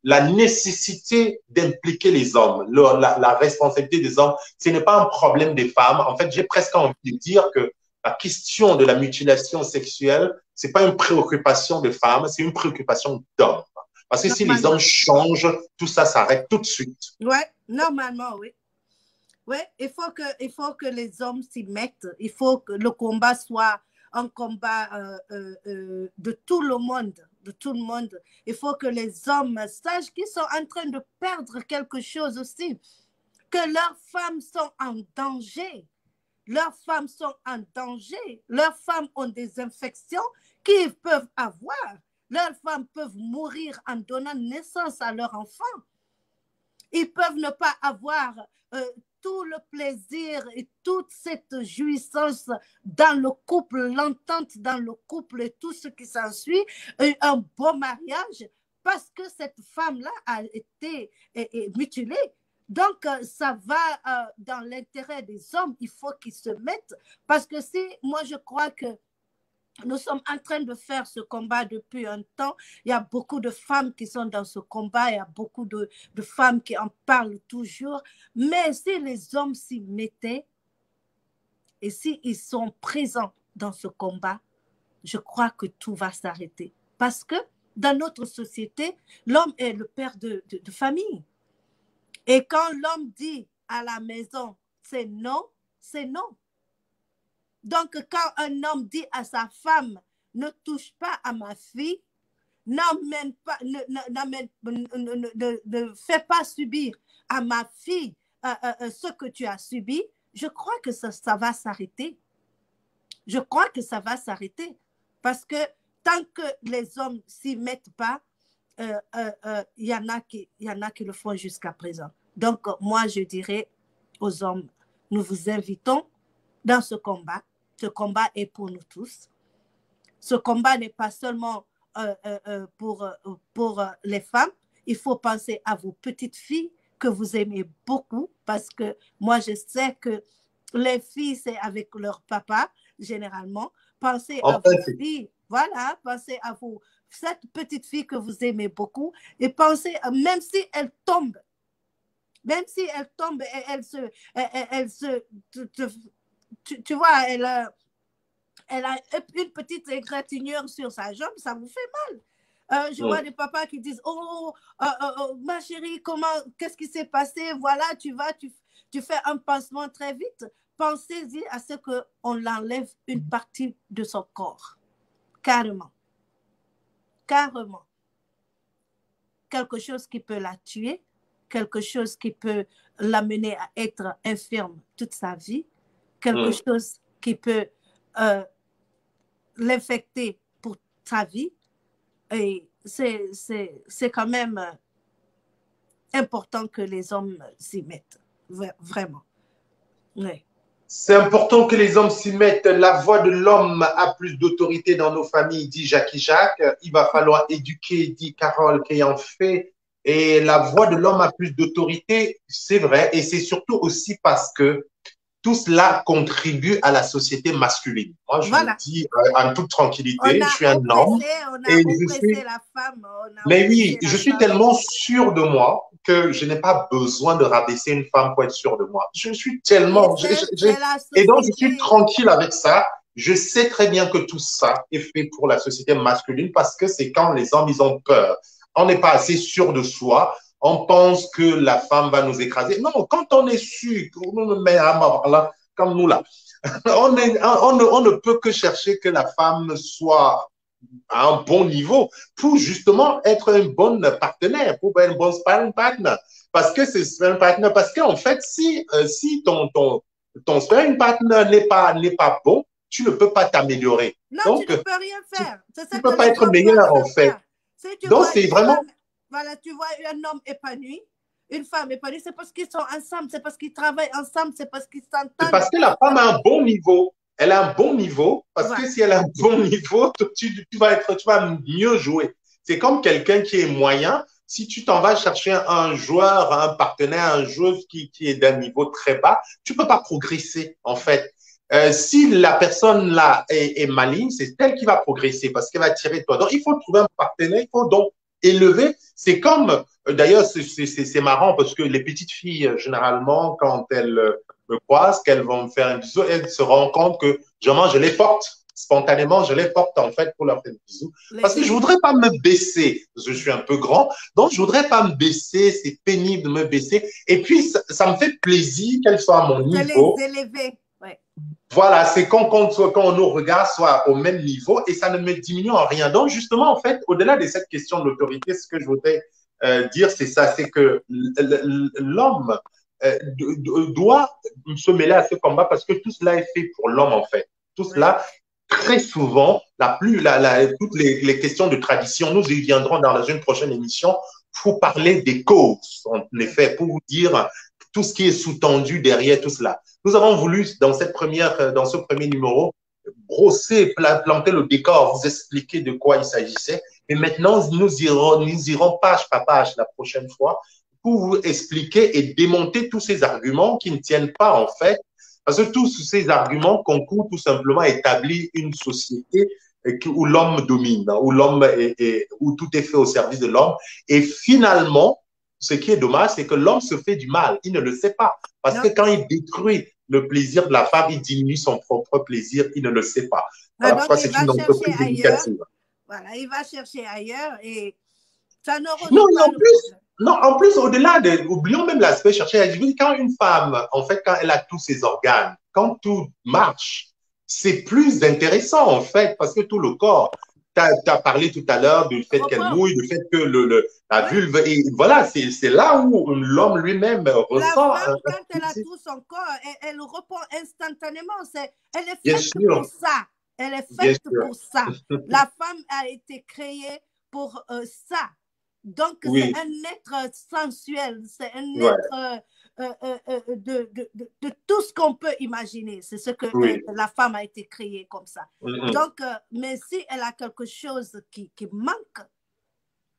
la nécessité d'impliquer les hommes, la responsabilité des hommes. Ce n'est pas un problème des femmes. En fait, j'ai presque envie de dire que la question de la mutilation sexuelle, c'est pas une préoccupation de femmes, c'est une préoccupation d'hommes. Parce que si les hommes changent, tout ça s'arrête tout de suite. Oui, normalement, oui. Oui, il faut que les hommes s'y mettent. Il faut que le combat soit un combat de tout le monde, de tout le monde. Il faut que les hommes sachent qu'ils sont en train de perdre quelque chose aussi, que leurs femmes sont en danger. Leurs femmes sont en danger. Leurs femmes ont des infections qu'ils peuvent avoir. Leurs femmes peuvent mourir en donnant naissance à leur enfant. Ils peuvent ne pas avoir tout le plaisir et toute cette jouissance dans le couple, l'entente dans le couple et tout ce qui s'ensuit, un bon mariage, parce que cette femme-là a été mutilée. Donc, ça va dans l'intérêt des hommes, il faut qu'ils se mettent, parce que moi je crois que nous sommes en train de faire ce combat depuis un temps. Il y a beaucoup de femmes qui sont dans ce combat. Il y a beaucoup de femmes qui en parlent toujours. Mais si les hommes s'y mettaient et s'ils sont présents dans ce combat, je crois que tout va s'arrêter. Parce que dans notre société, l'homme est le père de famille. Et quand l'homme dit à la maison, c'est non, c'est non. Donc, quand un homme dit à sa femme, ne touche pas à ma fille, ne fais pas subir à ma fille ce que tu as subi, je crois que ça va s'arrêter. Je crois que ça va s'arrêter. Parce que tant que les hommes s'y mettent pas, y en a qui le font jusqu'à présent. Donc, moi, je dirais aux hommes, nous vous invitons dans ce combat. Ce combat est pour nous tous. Ce combat n'est pas seulement pour les femmes. Il faut penser à vos petites filles que vous aimez beaucoup, parce que moi, je sais que les filles, c'est avec leur papa, généralement. Pensez à vos filles. Voilà, pensez à cette petite fille que vous aimez beaucoup, et pensez, même si elle tombe, et elle se tu vois, elle a une petite égratignure sur sa jambe, ça vous fait mal. Je vois des papas qui disent, ma chérie, qu'est-ce qui s'est passé? Voilà, tu fais un pansement très vite. Pensez-y à ce qu'on l'enlève une partie de son corps. Carrément. Carrément. Quelque chose qui peut la tuer, quelque chose qui peut l'amener à être infirme toute sa vie, quelque chose qui peut l'infecter pour sa vie. Et c'est quand même important que les hommes s'y mettent, vraiment. Oui. C'est important que les hommes s'y mettent. La voix de l'homme a plus d'autorité dans nos familles, dit Jackie Jacques. Il va falloir éduquer, dit Carole qui en fait. Et la voix de l'homme a plus d'autorité, c'est vrai. Et c'est surtout aussi parce que tout cela contribue à la société masculine. Moi, je le dis en toute tranquillité, je suis un homme. Mais oui, je suis tellement sûr de moi que je n'ai pas besoin de rabaisser une femme pour être sûr de moi. Je suis tellement... Et donc, je suis tranquille avec ça. Je sais très bien que tout ça est fait pour la société masculine parce que c'est quand les hommes, ils ont peur. On n'est pas assez sûr de soi. On pense que la femme va nous écraser. Non, quand on est sûr, on nous met à mort là, comme nous là, on ne peut que chercher que la femme soit à un bon niveau pour justement être un bon partenaire, pour être un bon sparring partner. Parce que c'est sparring partner, parce qu'en fait, si ton sparring partner n'est pas bon, tu ne peux pas t'améliorer. Non, donc, tu ne peux rien faire. Tu ne peux pas être meilleur en fait. Si donc, c'est vraiment... Voilà, tu vois un homme épanoui, une femme épanouie, c'est parce qu'ils sont ensemble, c'est parce qu'ils travaillent ensemble, c'est parce qu'ils s'entendent. C'est parce que la femme a un bon niveau. Elle a un bon niveau, parce que si elle a un bon niveau, tu vas mieux jouer. C'est comme quelqu'un qui est moyen. Si tu t'en vas chercher un joueur, un partenaire, un joueur qui est d'un niveau très bas, tu ne peux pas progresser, en fait. Si la personne là est maligne, c'est elle qui va progresser parce qu'elle va tirer de toi. Donc, il faut trouver un partenaire, il faut donc élever. C'est comme, d'ailleurs, c'est marrant parce que les petites filles, généralement, quand elles me croisent, qu'elles vont me faire un bisou, elles se rendent compte que je les porte. Spontanément, je les porte en fait pour leur faire des bisous. Parce que je voudrais pas me baisser. Je suis un peu grand, donc je voudrais pas me baisser. C'est pénible de me baisser. Et puis, ça me fait plaisir qu'elles soient à mon niveau. Les élever. Ouais. Voilà, c'est quand nos regards soient au même niveau et ça ne me diminue en rien. Donc, justement, en fait, au-delà de cette question de l'autorité, ce que je voudrais dire, c'est ça, c'est que l'homme doit se mêler à ce combat parce que tout cela est fait pour l'homme, en fait. Tout cela, très souvent, toutes les questions de tradition, nous y viendrons dans une prochaine émission pour parler des causes, en effet, pour vous dire tout ce qui est sous-tendu derrière tout cela. Nous avons voulu, dans ce premier numéro, brosser, planter le décor, vous expliquer de quoi il s'agissait. Et maintenant, nous irons page par page la prochaine fois pour vous expliquer et démonter tous ces arguments qui ne tiennent pas, en fait, parce que tous ces arguments concourent tout simplement à établir une société où l'homme domine, où tout est fait au service de l'homme. Et finalement, ce qui est dommage, c'est que l'homme se fait du mal. Il ne le sait pas. Parce que quand il détruit le plaisir de la femme, il diminue son propre plaisir. Il ne le sait pas. Voilà pourquoi c'est une entreprise éducative. Voilà, il va chercher ailleurs et ça ne résout pas le problème. Non, en plus, au-delà oublions même l'aspect chercher. Quand une femme, en fait, quand elle a tous ses organes, quand tout marche, c'est plus intéressant, en fait, parce que tout le corps, tu as parlé tout à l'heure du fait qu'elle mouille, du fait que la vulve, et voilà, c'est là où l'homme lui-même ressent. La femme, quand elle a tout son corps, elle répond instantanément. Elle est faite pour ça. Elle est faite pour ça. La femme a été créée pour ça. Donc, c'est un être sensuel, c'est un être de tout ce qu'on peut imaginer. C'est ce que la femme a été créée comme ça. Donc, mais si elle a quelque chose qui manque,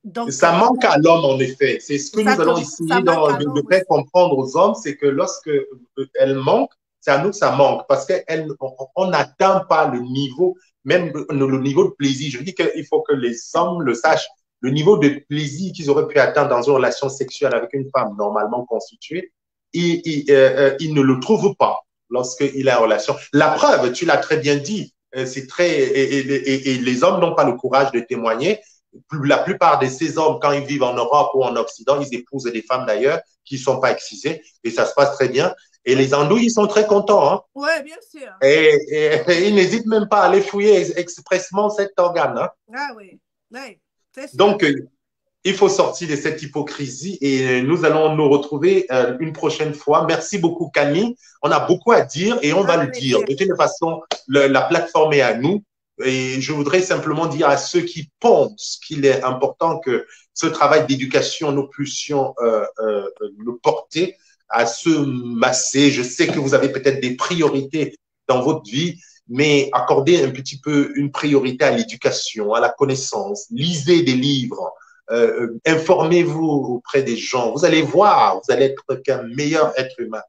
donc, ça manque à l'homme, en effet. C'est ce que nous allons essayer de faire comprendre aux hommes, c'est que lorsque elle manque, c'est à nous que ça manque, parce qu'on n'atteint pas le niveau, même le niveau de plaisir. Je dis qu'il faut que les hommes le sachent. Le niveau de plaisir qu'ils auraient pu atteindre dans une relation sexuelle avec une femme normalement constituée, ils ne le trouvent pas lorsqu'il est en relation. La preuve, tu l'as très bien dit, c'est et les hommes n'ont pas le courage de témoigner. La plupart de ces hommes, quand ils vivent en Europe ou en Occident, ils épousent des femmes d'ailleurs qui ne sont pas excisées et ça se passe très bien. Et les andouilles, ils sont très contents. Hein? Oui, bien sûr. Et ils n'hésitent même pas à aller fouiller expressement cet organe. Hein? Ah oui, oui. Donc, il faut sortir de cette hypocrisie et nous allons nous retrouver une prochaine fois. Merci beaucoup, Camille. On a beaucoup à dire et on va le dire. De toute façon, la plateforme est à nous. Et je voudrais simplement dire à ceux qui pensent qu'il est important que ce travail d'éducation, nous puissions le porter, à se masser. Je sais que vous avez peut-être des priorités dans votre vie, mais accordez un petit peu une priorité à l'éducation, à la connaissance. Lisez des livres, informez-vous auprès des gens. Vous allez voir, vous allez être qu'un meilleur être humain.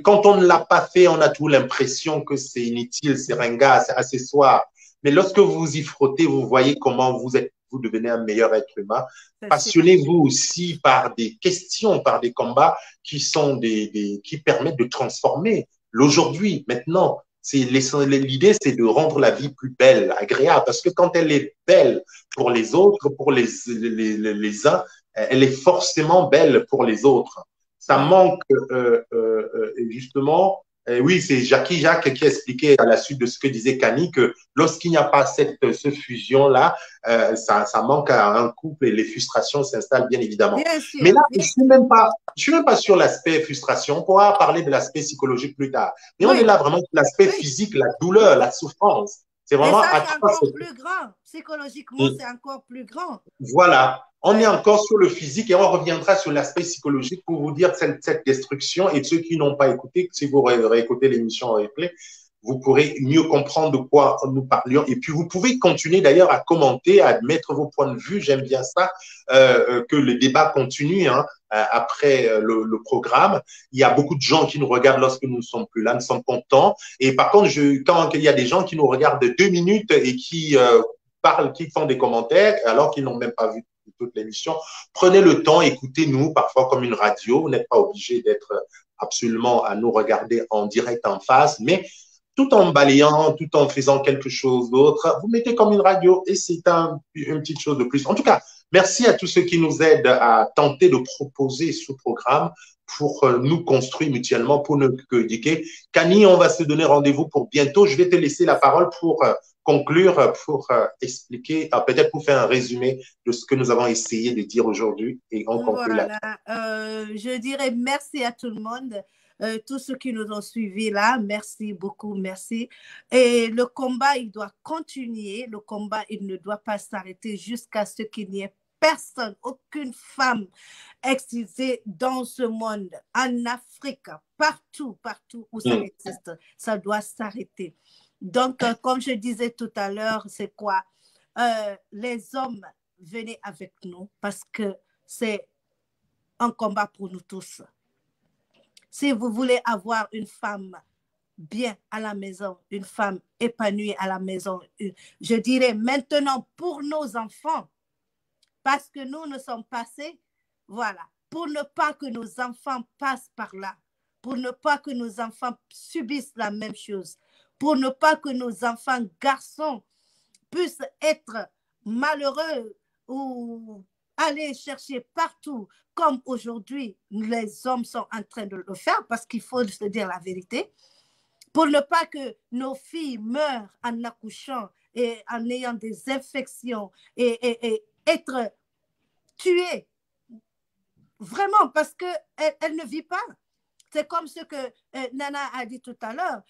Quand on ne l'a pas fait, on a toujours l'impression que c'est inutile, c'est ringard, c'est accessoire. Mais lorsque vous vous y frottez, vous voyez comment vous devenez un meilleur être humain. Passionnez-vous aussi par des questions, par des combats qui permettent de transformer l'aujourd'hui, maintenant. L'idée, c'est de rendre la vie plus belle, agréable, parce que quand elle est belle pour les autres, pour les uns, elle est forcément belle pour les autres. Ça manque justement. Oui, c'est Jacques qui expliquait à la suite de ce que disait Camille que lorsqu'il n'y a pas cette fusion-là, ça manque à un couple et les frustrations s'installent bien évidemment. Bien sûr, mais là, je suis même pas sur l'aspect frustration. On pourra parler de l'aspect psychologique plus tard. Mais on est là vraiment sur l'aspect physique, la douleur, la souffrance. C'est vraiment c'est encore plus grand. Psychologiquement, c'est encore plus grand. Voilà. On est encore sur le physique et on reviendra sur l'aspect psychologique pour vous dire cette destruction. Et ceux qui n'ont pas écouté, si vous réécoutez l'émission en replay, vous pourrez mieux comprendre de quoi nous parlions. Et puis, vous pouvez continuer d'ailleurs à commenter, à mettre vos points de vue. J'aime bien ça, que le débat continue après le programme. Il y a beaucoup de gens qui nous regardent lorsque nous ne sommes plus là, nous sommes contents. Et par contre, quand il y a des gens qui nous regardent de 2 minutes et qui parlent, qui font des commentaires, alors qu'ils n'ont même pas vu toute l'émission, prenez le temps, écoutez-nous, parfois comme une radio. Vous n'êtes pas obligé d'être absolument à nous regarder en direct en face, mais tout en balayant, tout en faisant quelque chose d'autre, vous mettez comme une radio et c'est une petite chose de plus. En tout cas, merci à tous ceux qui nous aident à tenter de proposer ce programme pour nous construire mutuellement, pour nous éduquer. Kani, on va se donner rendez-vous pour bientôt. Je vais te laisser la parole pour conclure, pour expliquer, peut-être pour faire un résumé de ce que nous avons essayé de dire aujourd'hui et on conclut là. Je dirais merci à tout le monde. Tous ceux qui nous ont suivis là, merci beaucoup, merci. Et le combat, il doit continuer. Le combat, il ne doit pas s'arrêter jusqu'à ce qu'il n'y ait personne, aucune femme excisée dans ce monde, en Afrique, partout où ça existe. Ça doit s'arrêter. Donc, comme je disais tout à l'heure, c'est quoi? Les hommes, venez avec nous parce que c'est un combat pour nous tous. Si vous voulez avoir une femme bien à la maison, une femme épanouie à la maison, je dirais maintenant pour nos enfants, parce que nous sommes passés, voilà, pour ne pas que nos enfants passent par là, pour ne pas que nos enfants subissent la même chose, pour ne pas que nos enfants garçons puissent être malheureux ou aller chercher partout, comme aujourd'hui les hommes sont en train de le faire, parce qu'il faut se dire la vérité, pour ne pas que nos filles meurent en accouchant et en ayant des infections et être tuées, vraiment, parce qu'elle ne vit pas. C'est comme ce que Nana a dit tout à l'heure,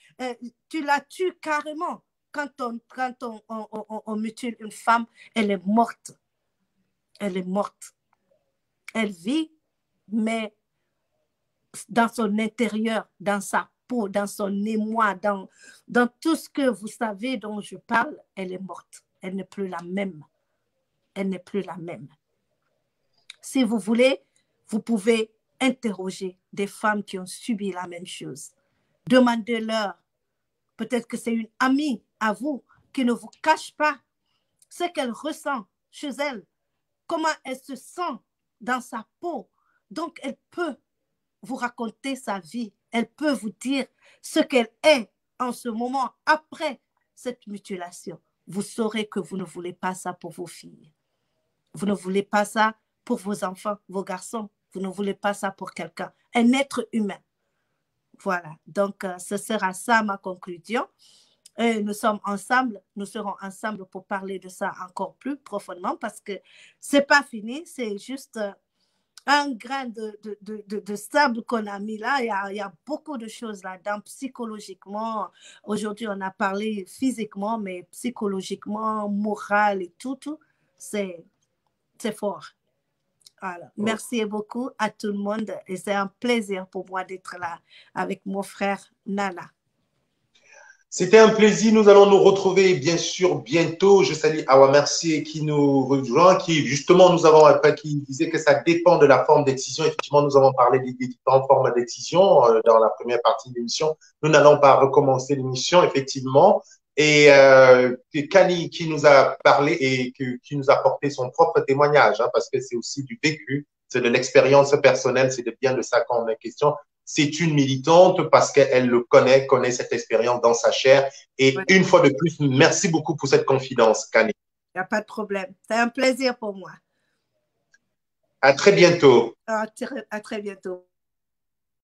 tu la tues carrément. Quand on mutile une femme, elle est morte. Elle est morte. Elle vit, mais dans son intérieur, dans sa peau, dans son émoi, dans tout ce que vous savez dont je parle, elle est morte. Elle n'est plus la même. Elle n'est plus la même. Si vous voulez, vous pouvez interroger des femmes qui ont subi la même chose. Demandez-leur, peut-être que c'est une amie à vous qui ne vous cache pas ce qu'elle ressent chez elle, comment elle se sent dans sa peau. Donc, elle peut vous raconter sa vie. Elle peut vous dire ce qu'elle est en ce moment après cette mutilation. Vous saurez que vous ne voulez pas ça pour vos filles. Vous ne voulez pas ça pour vos enfants, vos garçons. Vous ne voulez pas ça pour quelqu'un, un être humain. Voilà, donc ce sera ça ma conclusion. Nous sommes ensemble, nous serons ensemble pour parler de ça encore plus profondément parce que c'est pas fini, c'est juste un grain de sable qu'on a mis là. Il y a beaucoup de choses là-dedans, psychologiquement. Aujourd'hui, on a parlé physiquement, mais psychologiquement, moral et tout, c'est fort. Voilà. Merci beaucoup à tout le monde et c'est un plaisir pour moi d'être là avec mon frère Nana. C'était un plaisir. Nous allons nous retrouver bien sûr bientôt. Je salue Awa Mercier qui nous rejoint, qui justement qui disait que ça dépend de la forme d'excision. Effectivement, nous avons parlé des différentes formes d'excision dans la première partie de l'émission. Nous n'allons pas recommencer l'émission, effectivement. Et Kani qui nous a parlé et qui nous a porté son propre témoignage, parce que c'est aussi du vécu, c'est de l'expérience personnelle, c'est bien de ça qu'on est question. C'est une militante parce qu'elle le connaît cette expérience dans sa chair. Et ouais. Une fois de plus, merci beaucoup pour cette confidence, Kani. Il n'y a pas de problème. C'est un plaisir pour moi. À très bientôt. À très bientôt.